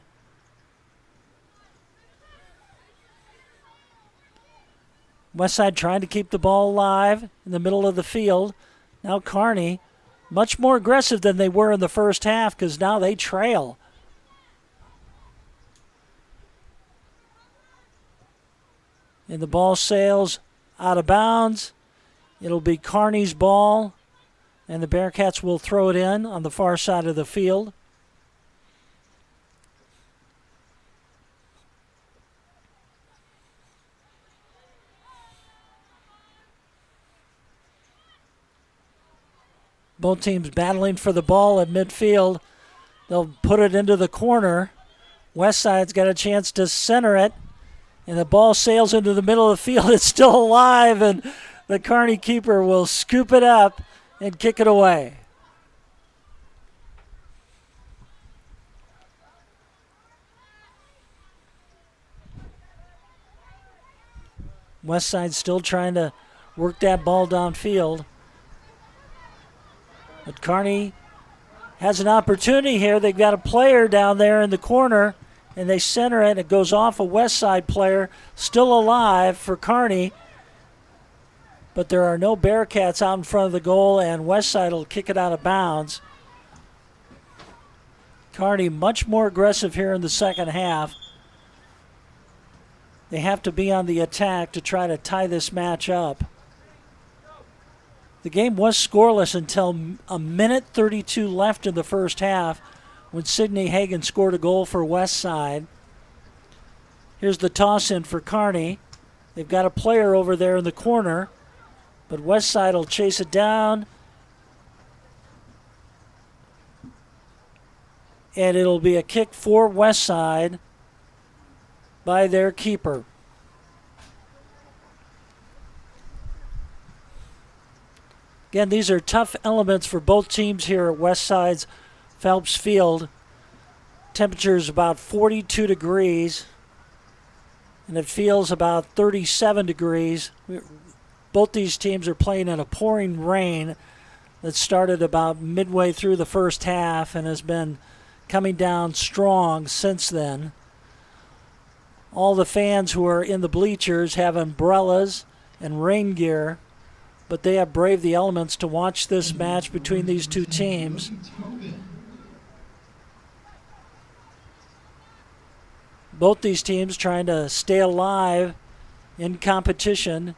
Westside trying to keep the ball alive in the middle of the field. Now Kearney, much more aggressive than they were in the first half because now they trail. And the ball sails out of bounds. It'll be Kearney's ball, and the Bearcats will throw it in on the far side of the field. Both teams battling for the ball at midfield. They'll put it into the corner. Westside's got a chance to center it. And the ball sails into the middle of the field. It's still alive, and the Kearney keeper will scoop it up and kick it away. Westside still trying to work that ball downfield. But Kearney has an opportunity here. They've got a player down there in the corner, and they center it. It goes off a Westside player, still alive for Kearney. But there are no Bearcats out in front of the goal, and Westside will kick it out of bounds. Kearney much more aggressive here in the second half. They have to be on the attack to try to tie this match up. The game was scoreless until a minute 32 left in the first half when Sidney Hagan scored a goal for Westside. Here's the toss in for Kearney. They've got a player over there in the corner, but Westside will chase it down. And it'll be a kick for Westside by their keeper. Again, these are tough elements for both teams here at Westside's Phelps Field. Temperature is about 42 degrees, and it feels about 37 degrees. Both these teams are playing in a pouring rain that started about midway through the first half and has been coming down strong since then. All the fans who are in the bleachers have umbrellas and rain gear, but they have braved the elements to watch this match between these two teams. Both these teams trying to stay alive in competition.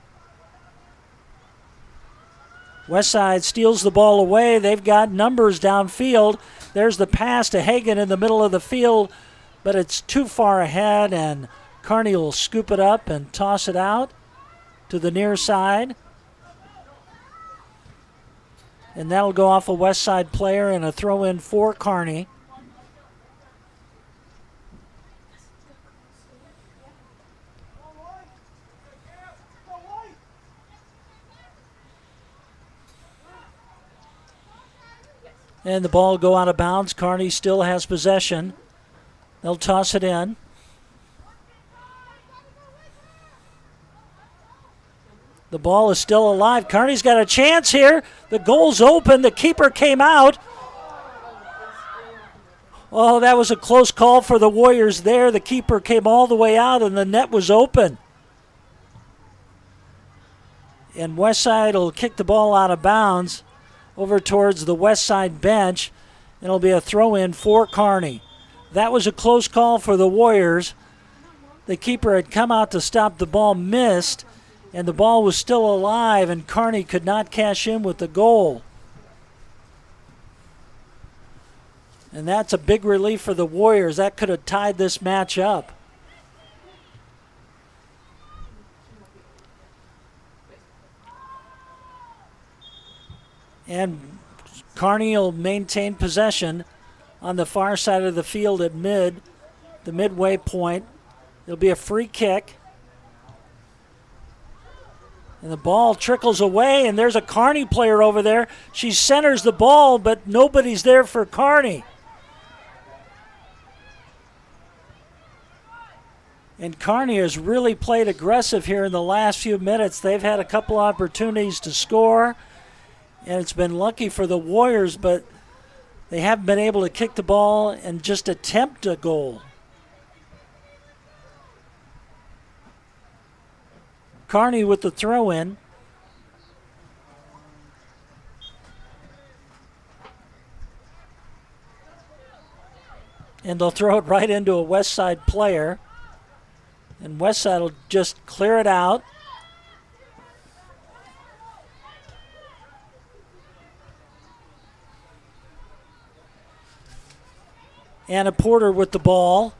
Westside steals the ball away. They've got numbers downfield. There's the pass to Hagan in the middle of the field, but it's too far ahead, and Kearney will scoop it up and toss it out to the near side. And that'll go off a Westside player and a throw-in for Kearney. And the ball will go out of bounds. Kearney still has possession. They'll toss it in. The ball is still alive. Kearney's got a chance here. The goal's open. The keeper came out. Oh, that was a close call for the Warriors there. The keeper came all the way out, and the net was open. And Westside will kick the ball out of bounds over towards the Westside bench. It'll be a throw-in for Kearney. That was a close call for the Warriors. The keeper had come out to stop the ball, missed, and the ball was still alive, and Kearney could not cash in with the goal. And that's a big relief for the Warriors. That could have tied this match up. And Kearney will maintain possession on the far side of the field at the midway point. It'll be a free kick. And the ball trickles away, and there's a Kearney player over there. She centers the ball, but nobody's there for Kearney. And Kearney has really played aggressive here in the last few minutes. They've had a couple opportunities to score, and it's been lucky for the Warriors, but they haven't been able to kick the ball and just attempt a goal. Kearney with the throw-in. And they'll throw it right into a Westside player. And Westside will just clear it out. Anna Porter with the ball.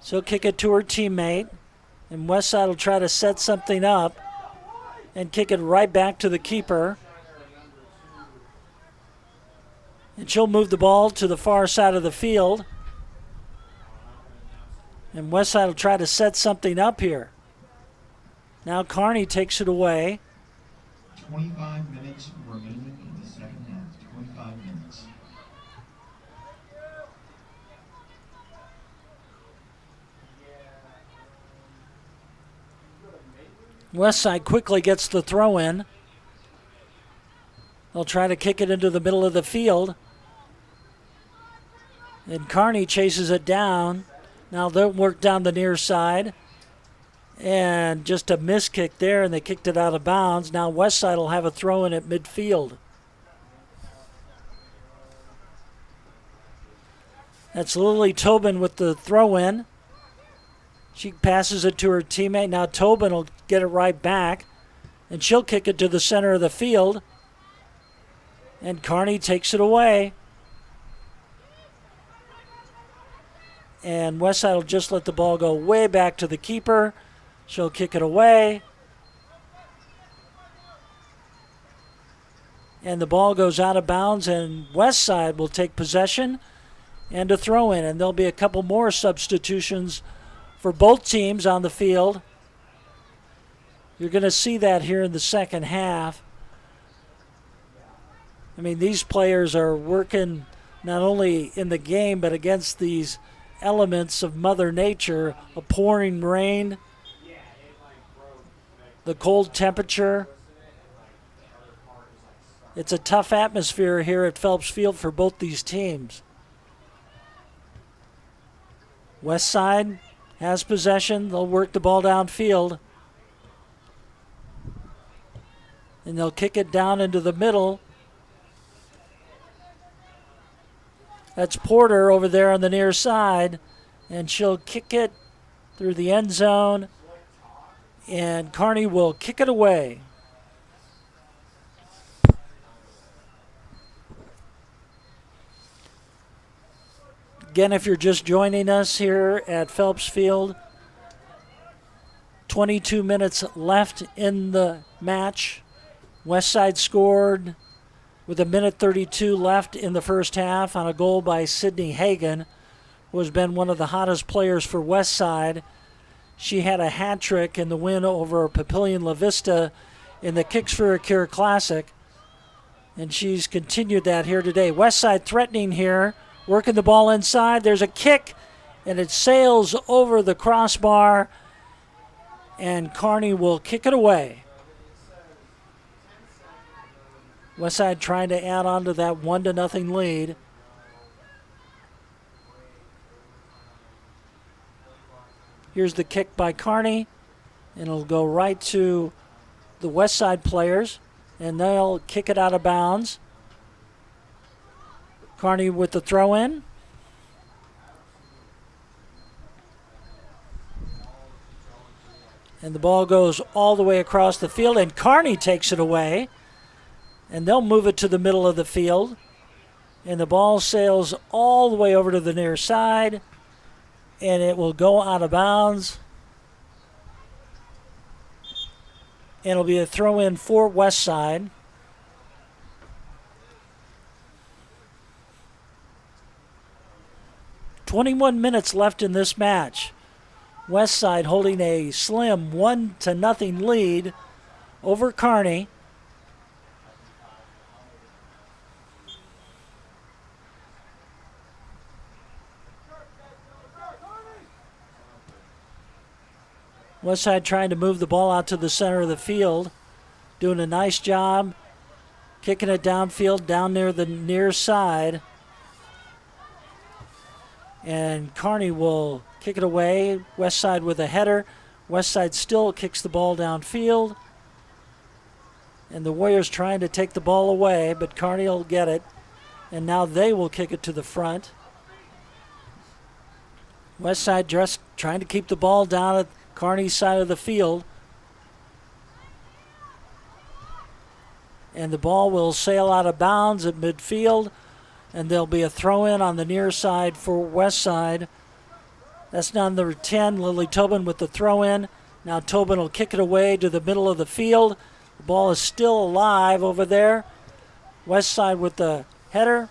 She'll kick it to her teammate. And Westside will try to set something up and kick it right back to the keeper. And she'll move the ball to the far side of the field. And Westside will try to set something up here. Now Kearney takes it away. 25 minutes remaining in the second half. 25 minutes. Westside quickly gets the throw in. They'll try to kick it into the middle of the field. And Kearney chases it down. Now they'll work down the near side. And just a miss kick there, and they kicked it out of bounds. Now Westside will have a throw in at midfield. That's Lily Tobin with the throw in. She passes it to her teammate. Now Tobin will get it right back, and she'll kick it to the center of the field. And Kearney takes it away. And Westside will just let the ball go way back to the keeper. She'll kick it away. And the ball goes out of bounds, and Westside will take possession and a throw in. And there'll be a couple more substitutions for both teams on the field. You're going to see that here in the second half. I mean, these players are working not only in the game, but against these elements of Mother Nature, a pouring rain, the cold temperature. It's a tough atmosphere here at Phelps Field for both these teams. Westside has possession. They'll work the ball downfield. And they'll kick it down into the middle. That's Porter over there on the near side. And she'll kick it through the end zone. And Kearney will kick it away. Again, if you're just joining us here at Phelps Field, 22 minutes left in the match. Westside scored with 1:32 left in the first half on a goal by Sydney Hagan, who has been one of the hottest players for Westside. She had a hat trick in the win over Papillion La Vista in the Kicks for a Cure Classic, and she's continued that here today. Westside threatening here, working the ball inside. There's a kick, and it sails over the crossbar, and Kearney will kick it away. Westside trying to add on to that 1-0 lead. Here's the kick by Kearney, and it'll go right to the Westside players, and they'll kick it out of bounds. Kearney with the throw in. And the ball goes all the way across the field, and Kearney takes it away. And they'll move it to the middle of the field. And the ball sails all the way over to the near side. And it will go out of bounds. And it'll be a throw in for Westside. "21 minutes left in this match. Westside holding a slim 1-0 lead over Kearney. Westside trying to move the ball out to the center of the field. Doing a nice job. Kicking it downfield down near the near side. And Kearney will kick it away. Westside with a header. Westside still kicks the ball downfield. And the Warriors trying to take the ball away, but Kearney will get it. And now they will kick it to the front. Westside just trying to keep the ball down at Kearney's side of the field. And the ball will sail out of bounds at midfield. And there'll be a throw-in on the near side for Westside. That's number 10, Lily Tobin with the throw-in. Now Tobin will kick it away to the middle of the field. The ball is still alive over there. Westside with the header.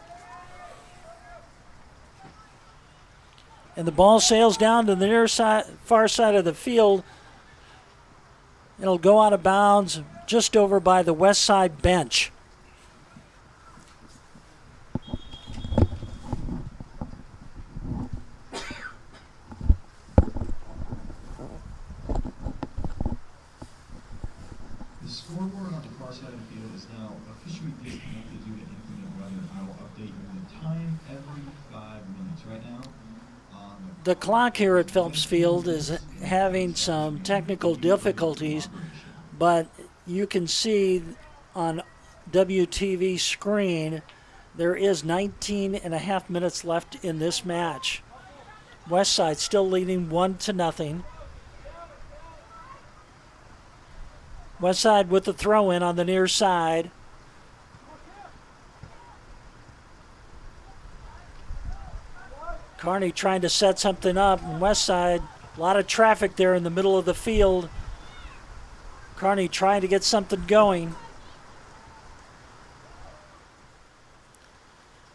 And the ball sails down to the near side, far side of the field. It'll go out of bounds just over by the Westside bench. The scoreboard on the far side of the field is now officially disconnected due to inclement weather. I will update you with the time every 5 minutes. Right now, the clock here at Phelps Field is having some technical difficulties, but you can see on WTV screen there is 19 and a half minutes left in this match. Westside still leading 1-0. Westside with the throw-in on the near side. Kearney trying to set something up, and Westside, a lot of traffic there in the middle of the field. Kearney trying to get something going.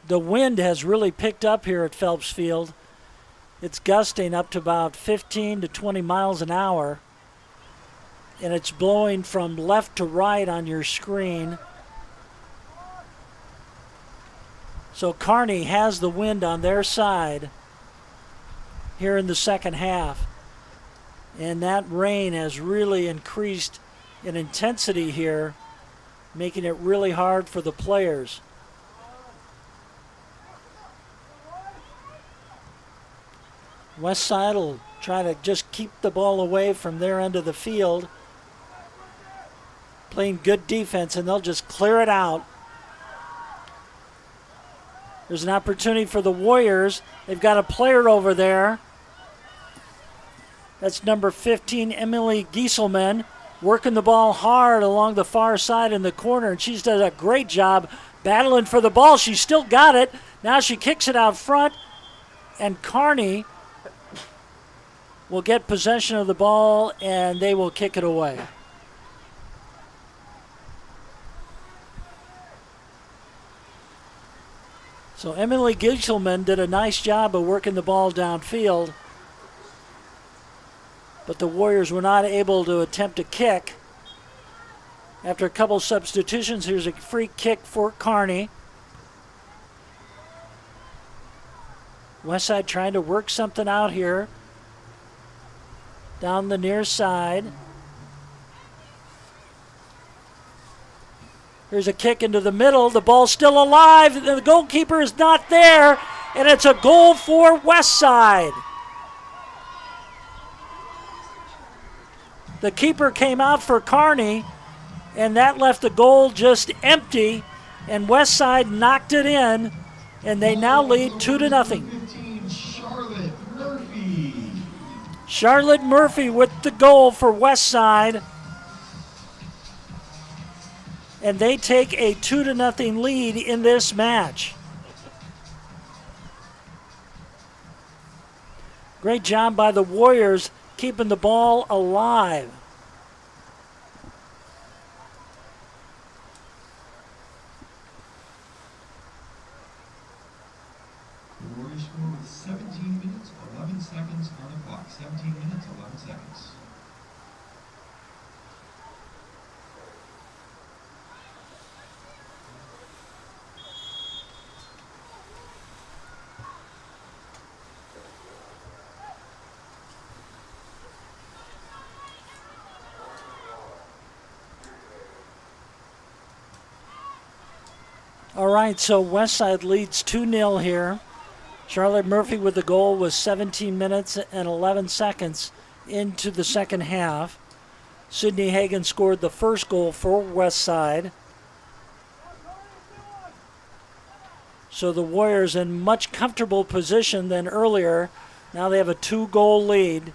The wind has really picked up here at Phelps Field. It's gusting up to about 15 to 20 miles an hour. And it's blowing from left to right on your screen. So Kearney has the wind on their side here in the second half. And that rain has really increased in intensity here, making it really hard for the players. Westside will try to just keep the ball away from their end of the field. Playing good defense, and they'll just clear it out. There's an opportunity for the Warriors. They've got a player over there. That's number 15, Emily Gieselman, working the ball hard along the far side in the corner, and she's done a great job battling for the ball. She's still got it. Now she kicks it out front, and Kearney will get possession of the ball, and they will kick it away. So Emily Gieselman did a nice job of working the ball downfield, but the Warriors were not able to attempt a kick. After a couple substitutions, here's a free kick for Kearney. Westside trying to work something out here down the near side. Here's a kick into the middle. The ball's still alive. The goalkeeper is not there, and it's a goal for Westside. The keeper came out for Kearney, and that left the goal just empty, and Westside knocked it in, and they now lead 2-0. 15, Charlotte Murphy. Charlotte Murphy with the goal for Westside. And they take a 2-0 lead in this match. Great job by the Warriors keeping the ball alive. The Warriors score with 17 minutes, 11 seconds on the clock. 17 minutes, 11 seconds. All right, so Westside leads 2-0 here. Charlotte Murphy with the goal was 17 minutes and 11 seconds into the second half. Sydney Hagan scored the first goal for Westside. So the Warriors in much comfortable position than earlier. Now they have a 2-goal lead.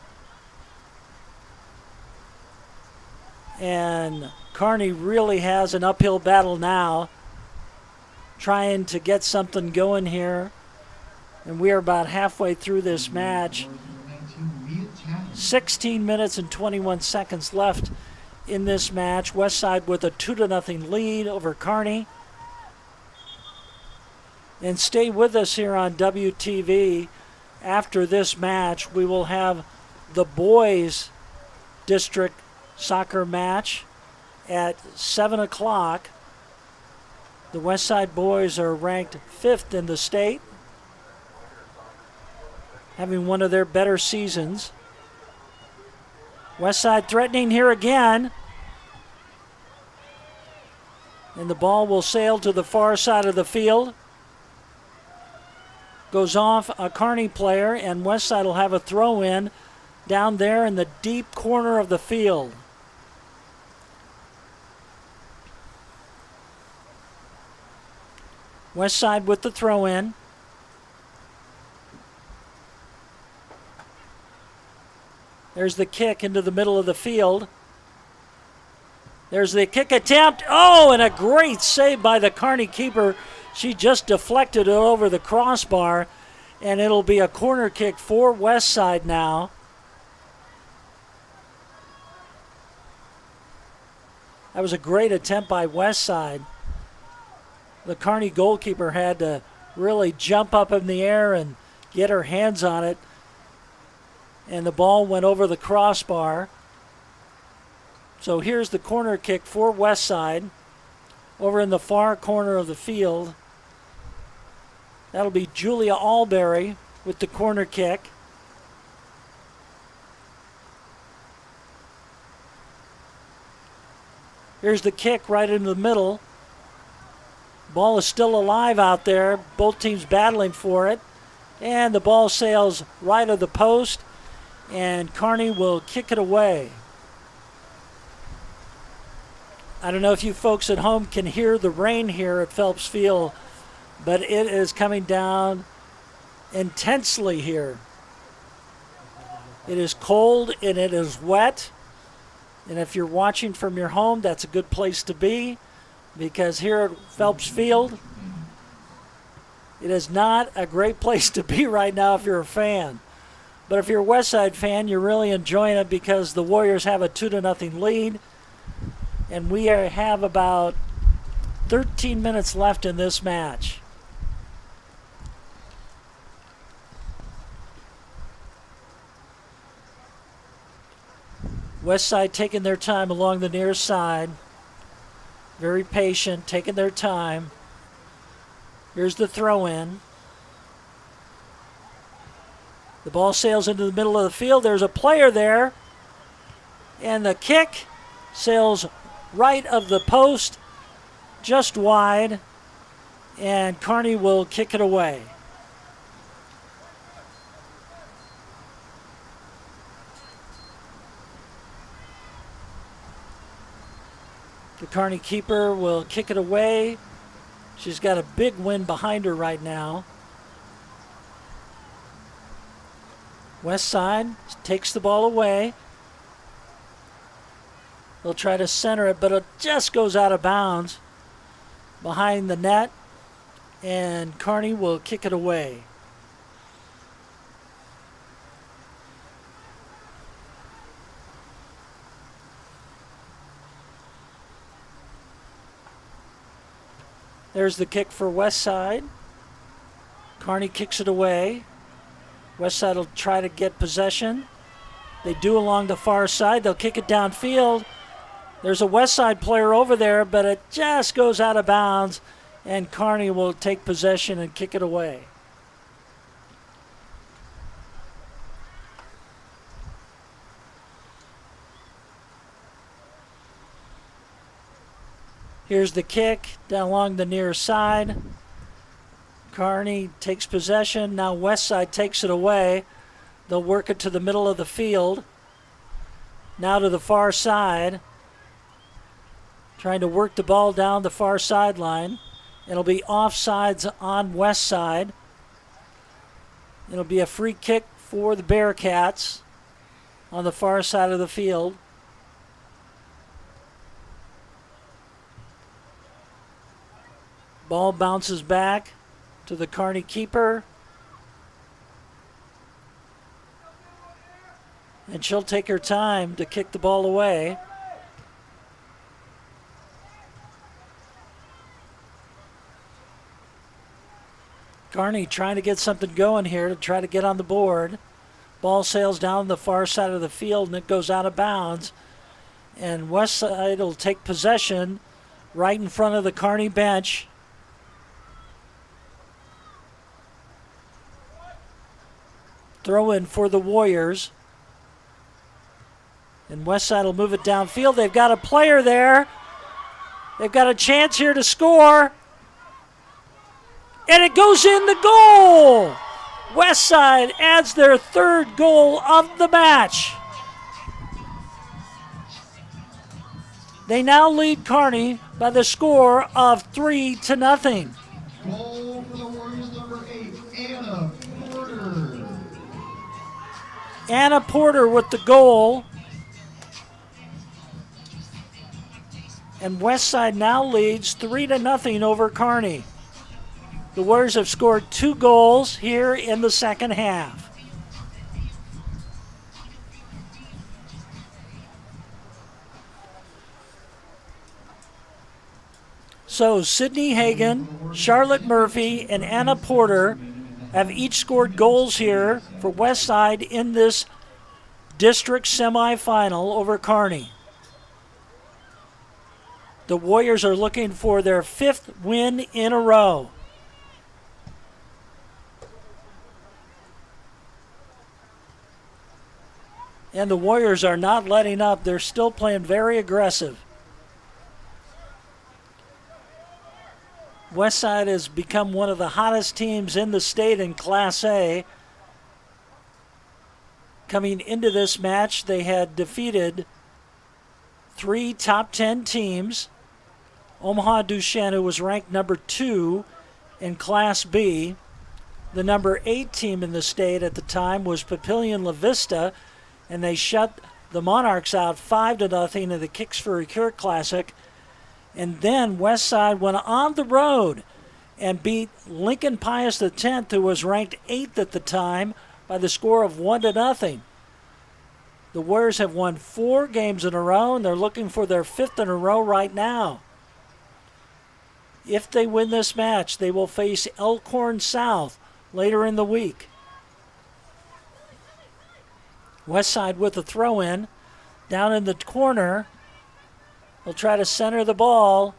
And Kearney really has an uphill battle now, trying to get something going here. And we are about halfway through this match. 16 minutes and 21 seconds left in this match. Westside with a 2-0 lead over Kearney. And stay with us here on WTV. After this match, we will have the boys district soccer match at 7 o'clock. The Westside boys are ranked 5th in the state, having one of their better seasons. Westside threatening here again. And the ball will sail to the far side of the field. Goes off a Kearney player, and Westside will have a throw in down there in the deep corner of the field. Westside with the throw in. There's the kick into the middle of the field. There's the kick attempt. Oh, and a great save by the Kearney keeper. She just deflected it over the crossbar, and it'll be a corner kick for Westside now. That was a great attempt by Westside. The Kearney goalkeeper had to really jump up in the air and get her hands on it. And the ball went over the crossbar. So here's the corner kick for Westside over in the far corner of the field. That'll be Julia Alberry with the corner kick. Here's the kick right into the middle. Ball is still alive out there. Both teams battling for it. And the ball sails right of the post, and Kearney will kick it away. I don't know if you folks at home can hear the rain here at Phelps Field, but it is coming down intensely here. It is cold and it is wet. And if you're watching from your home, that's a good place to be, because here at Phelps Field, it is not a great place to be right now if you're a fan. But if you're a Westside fan, you're really enjoying it because the Warriors have a 2-0 lead. And we have about 13 minutes left in this match. Westside taking their time along the near side. Very patient, taking their time. Here's the throw in. The ball sails into the middle of the field. There's a player there. And the kick sails right of the post, just wide. And Kearney will kick it away. The Kearney keeper will kick it away. She's got a big win behind her right now. Westside takes the ball away. They'll try to center it, but it just goes out of bounds behind the net, and Kearney will kick it away. There's the kick for Westside. Kearney kicks it away. Westside will try to get possession. They do along the far side. They'll kick it downfield. There's a Westside player over there, but it just goes out of bounds, and Kearney will take possession and kick it away. Here's the kick down along the near side. Kearney takes possession. Now Westside takes it away. They'll work it to the middle of the field. Now to the far side. Trying to work the ball down the far sideline. It'll be offsides on Westside. It'll be a free kick for the Bearcats on the far side of the field. Ball bounces back to the Kearney keeper. And she'll take her time to kick the ball away. Kearney trying to get something going here to try to get on the board. Ball sails down the far side of the field and it goes out of bounds. And Westside will take possession right in front of the Kearney bench. Throw in for the Warriors. And Westside will move it downfield. They've got a player there. They've got a chance here to score. And it goes in the goal. Westside adds their third goal of the match. They now lead Kearney by the score of 3-0. Goal for the Warriors, number 8, Anna Porter. Anna Porter with the goal. And Westside now leads 3-0 over Kearney. The Warriors have scored 2 goals here in the second half. So Sydney Hagan, Charlotte Murphy, and Anna Porter have each scored goals here for Westside in this district semifinal over Kearney. The Warriors are looking for their 5th win in a row. And the Warriors are not letting up. They're still playing very aggressive. Westside has become one of the hottest teams in the state in Class A. Coming into this match, they had defeated 3 top 10 teams. Omaha Duchesne, who was ranked number 2 in Class B. The number 8 team in the state at the time was Papillion La Vista, and they shut the Monarchs out 5-0 in the Kicks for a Cure Classic. And then Westside went on the road and beat Lincoln Pius X, who was ranked 8th at the time, by the score of 1-0. The Warriors have won 4 games in a row, and they're looking for their 5th in a row right now. If they win this match, they will face Elkhorn South later in the week. Westside with a throw-in down in the corner. They'll try to center the ball,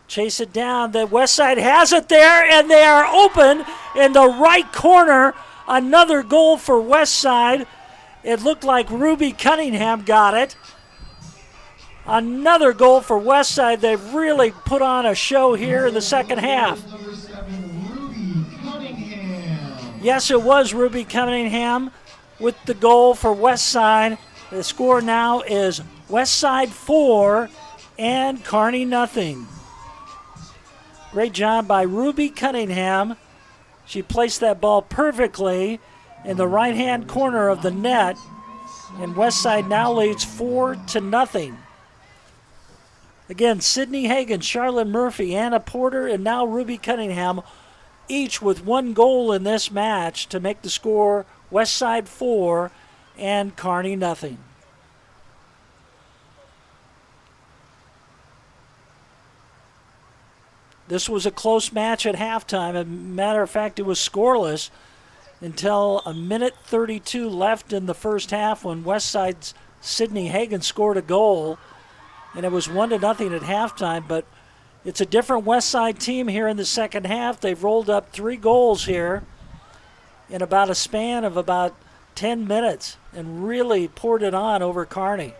chase it down. The Westside has it there, and they are open in the right corner. Another goal for Westside. It looked like Ruby Cunningham got it. Another goal for Westside. They've really put on a show here in the second half. Number 7, Ruby Cunningham. Yes, it was Ruby Cunningham with the goal for Westside. The score now is Westside 4 and Kearney 0. Great job by Ruby Cunningham. She placed that ball perfectly in the right-hand corner of the net, and Westside now leads 4-0. Again, Sydney Hagan, Charlotte Murphy, Anna Porter, and now Ruby Cunningham, each with 1 goal in this match to make the score Westside 4 and Kearney 0. This was a close match at halftime. As a matter of fact, it was scoreless until a minute 32 left in the first half when Westside's Sydney Hagan scored a goal, and it was 1-0 at halftime. But it's a different Westside team here in the second half. They've rolled up 3 goals here in about a span of about 10 minutes and really poured it on over Kearney.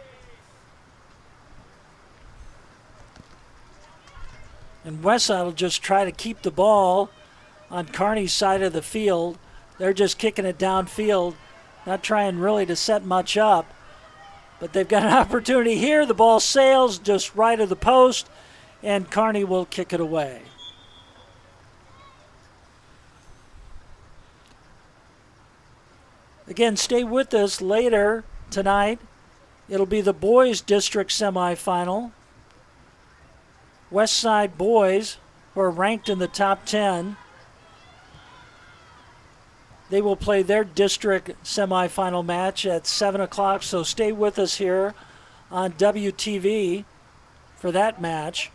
And Westside will just try to keep the ball on Kearney's side of the field. They're just kicking it downfield, not trying really to set much up. But they've got an opportunity here. The ball sails just right of the post, and Kearney will kick it away. Again, stay with us later tonight. It'll be the boys' district semifinal. Westside boys, who are ranked in the top 10, they will play their district semifinal match at 7 o'clock, so stay with us here on WTV for that match.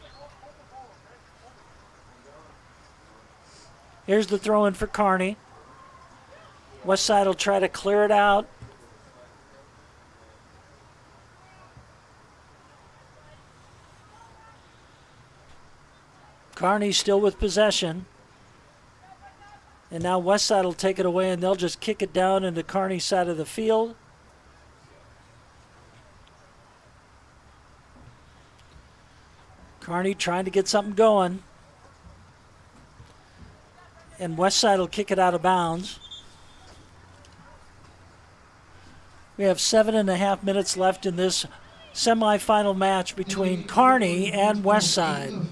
Here's the throw-in for Kearney. Westside will try to clear it out. Kearney still with possession. And now Westside will take it away, and they'll just kick it down into Kearney's side of the field. Kearney trying to get something going. And Westside will kick it out of bounds. We have 7.5 minutes left in this semifinal match between Kearney and Westside.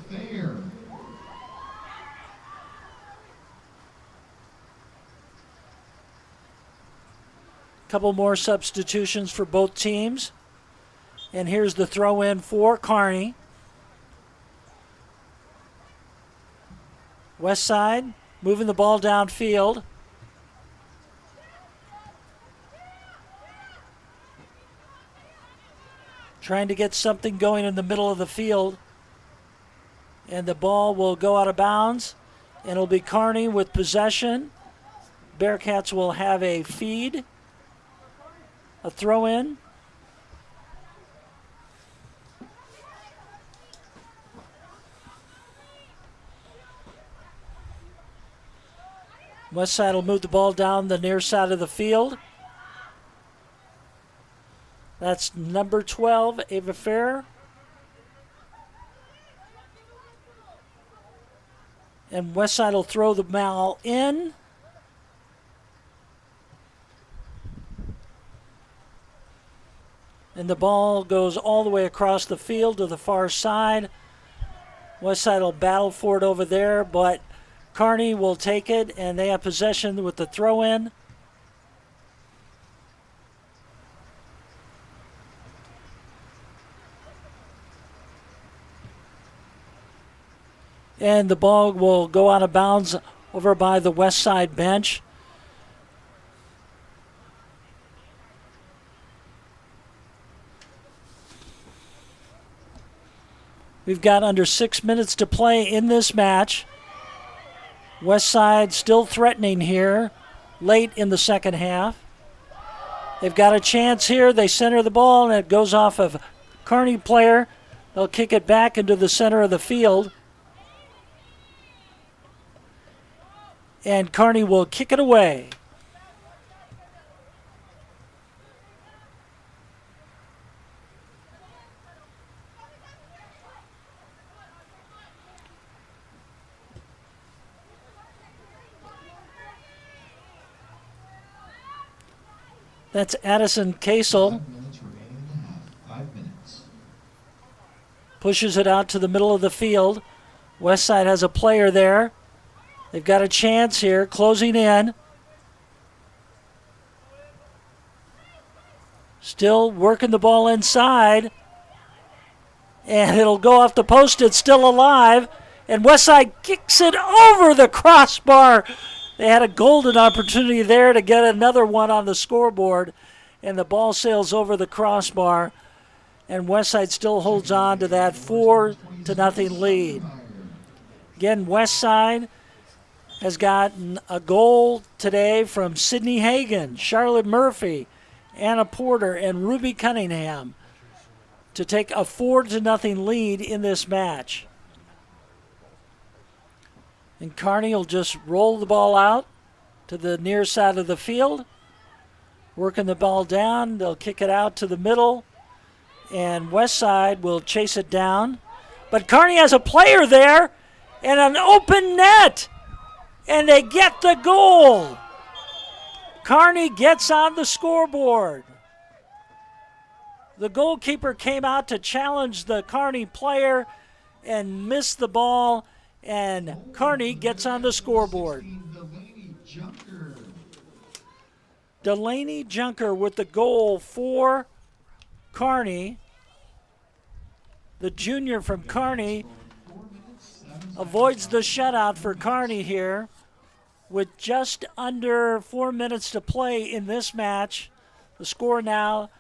Couple more substitutions for both teams. And here's the throw in for Kearney. Westside moving the ball downfield. Trying to get something going in the middle of the field. And the ball will go out of bounds. And it'll be Kearney with possession. Bearcats will have a feed. A throw in. Westside will move the ball down the near side of the field. That's number 12, Ava Fair. And Westside will throw the ball in. And the ball goes all the way across the field to the far side. Westside will battle for it over there, but Kearney will take it, and they have possession with the throw-in. And the ball will go out of bounds over by the Westside bench. We've got under 6 minutes to play in this match. Westside still threatening here late in the second half. They've got a chance here. They center the ball, and it goes off of Kearney player. They'll kick it back into the center of the field. And Kearney will kick it away. That's Addison Kasel. 5 minutes. Pushes it out to the middle of the field. Westside has a player there. They've got a chance here, closing in. Still working the ball inside. And it'll go off the post. It's still alive. And Westside kicks it over the crossbar. They had a golden opportunity there to get another one on the scoreboard. And the ball sails over the crossbar. And Westside still holds on to that 4-0 lead. Again, Westside has gotten a goal today from Sydney Hagan, Charlotte Murphy, Anna Porter, and Ruby Cunningham to take a 4-0 lead in this match. And Kearney will just roll the ball out to the near side of the field, working the ball down. They'll kick it out to the middle, and Westside will chase it down. But Kearney has a player there, And an open net. And they get the goal. Kearney gets on the scoreboard. The goalkeeper came out to challenge the Kearney player and missed the ball, and Kearney gets on the scoreboard. Delaney Junker with the goal for Kearney. The junior from Kearney avoids the shutout for Kearney here with just under 4 minutes to play in this match. The score now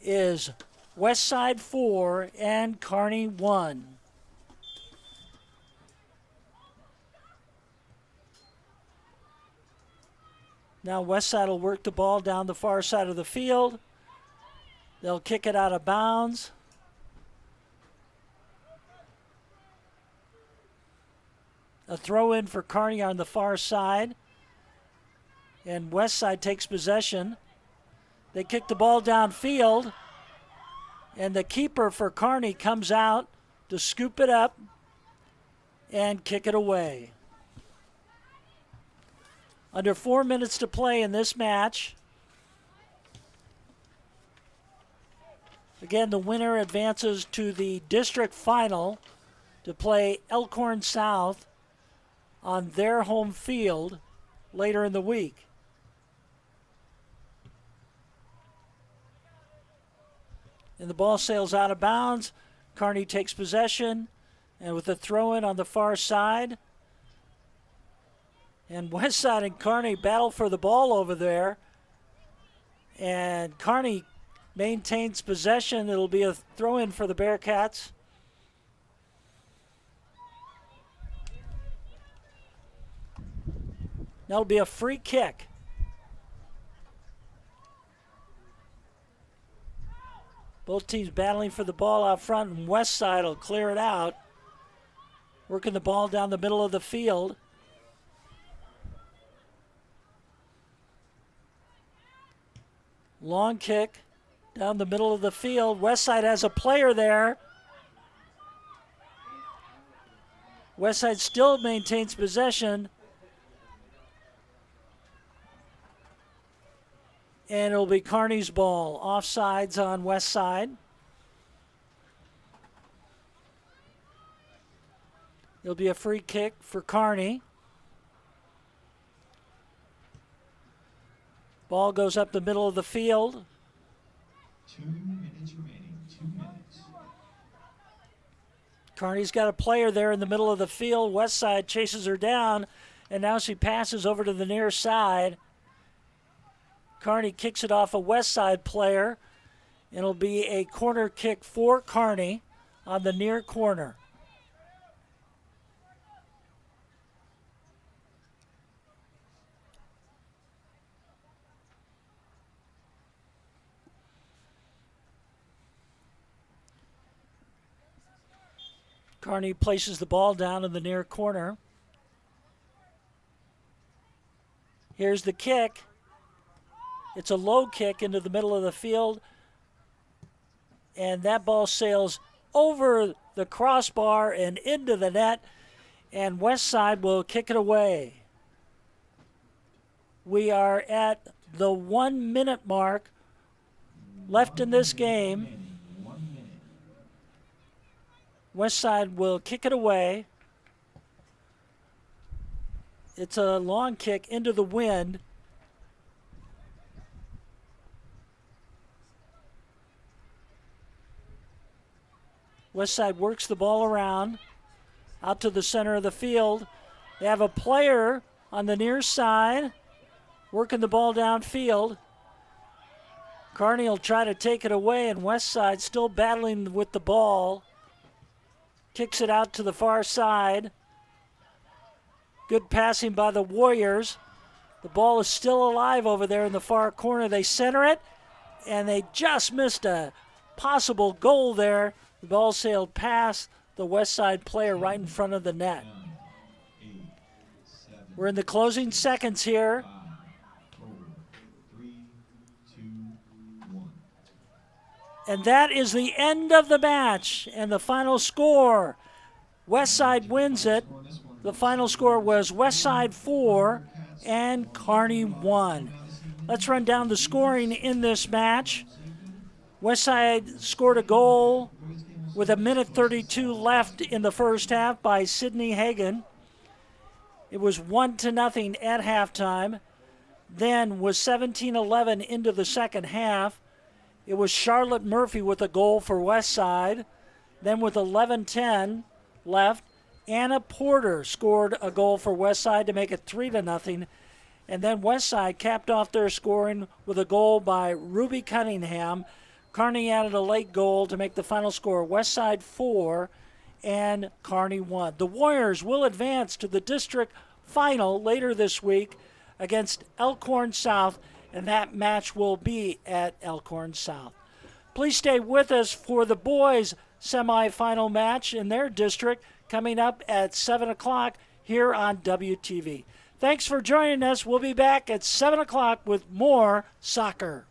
is Westside 4 and Kearney 1. Now Westside will work the ball down the far side of the field. They'll kick it out of bounds. A throw in for Kearney on the far side. And Westside takes possession. They kick the ball downfield. And the keeper for Kearney comes out to scoop it up and kick it away. Under 4 minutes to play in this match. Again, the winner advances to the district final to play Elkhorn South on their home field later in the week. And the ball sails out of bounds. Kearney takes possession, and with a throw-in on the far side. And Westside and Kearney battle for the ball over there. And Kearney maintains possession. It'll be a throw-in for the Bearcats. That'll be a free kick. Both teams battling for the ball out front, and Westside will clear it out. Working the ball down the middle of the field. Long kick down the middle of the field. Westside has a player there. Westside still maintains possession. And it'll be Kearney's ball. Offsides on Westside. It'll be a free kick for Kearney. Ball goes up the middle of the field. 2 minutes remaining. 2 minutes. Kearney's got a player there in the middle of the field. Westside chases her down, and now she passes over to the near side. Kearney kicks it off a Westside player, and it'll be a corner kick for Kearney on the near corner. Kearney places the ball down in the near corner. Here's the kick. It's a low kick into the middle of the field. And that ball sails over the crossbar and into the net. And Westside will kick it away. We are at the 1 minute mark left in this game. Westside will kick it away. It's a long kick into the wind. Westside works the ball around out to the center of the field. They have a player on the near side working the ball downfield. Kearney will try to take it away, and Westside still battling with the ball. Kicks it out to the far side. Good passing by the Warriors. The ball is still alive over there in the far corner. They center it, and they just missed a possible goal there. The ball sailed past the Westside player right in front of the net. We're in the closing seconds here. And that is the end of the match. And the final score, Westside wins it. The final score was Westside 4 and Kearney 1. Let's run down the scoring in this match. Westside scored a goal with 1:32 left in the first half by Sydney Hagan. It was 1-0 at halftime. Then was 17-11 into the second half. It was Charlotte Murphy with a goal for Westside. Then with 11:10 left, Anna Porter scored a goal for Westside to make it 3-0. And then Westside capped off their scoring with a goal by Ruby Cunningham. Kearney added a late goal to make the final score Westside 4 and Kearney 1. The Warriors will advance to the district final later this week against Elkhorn South, and that match will be at Elkhorn South. Please stay with us for the boys' semifinal match in their district coming up at 7 o'clock here on WTV. Thanks for joining us. We'll be back at 7 o'clock with more soccer.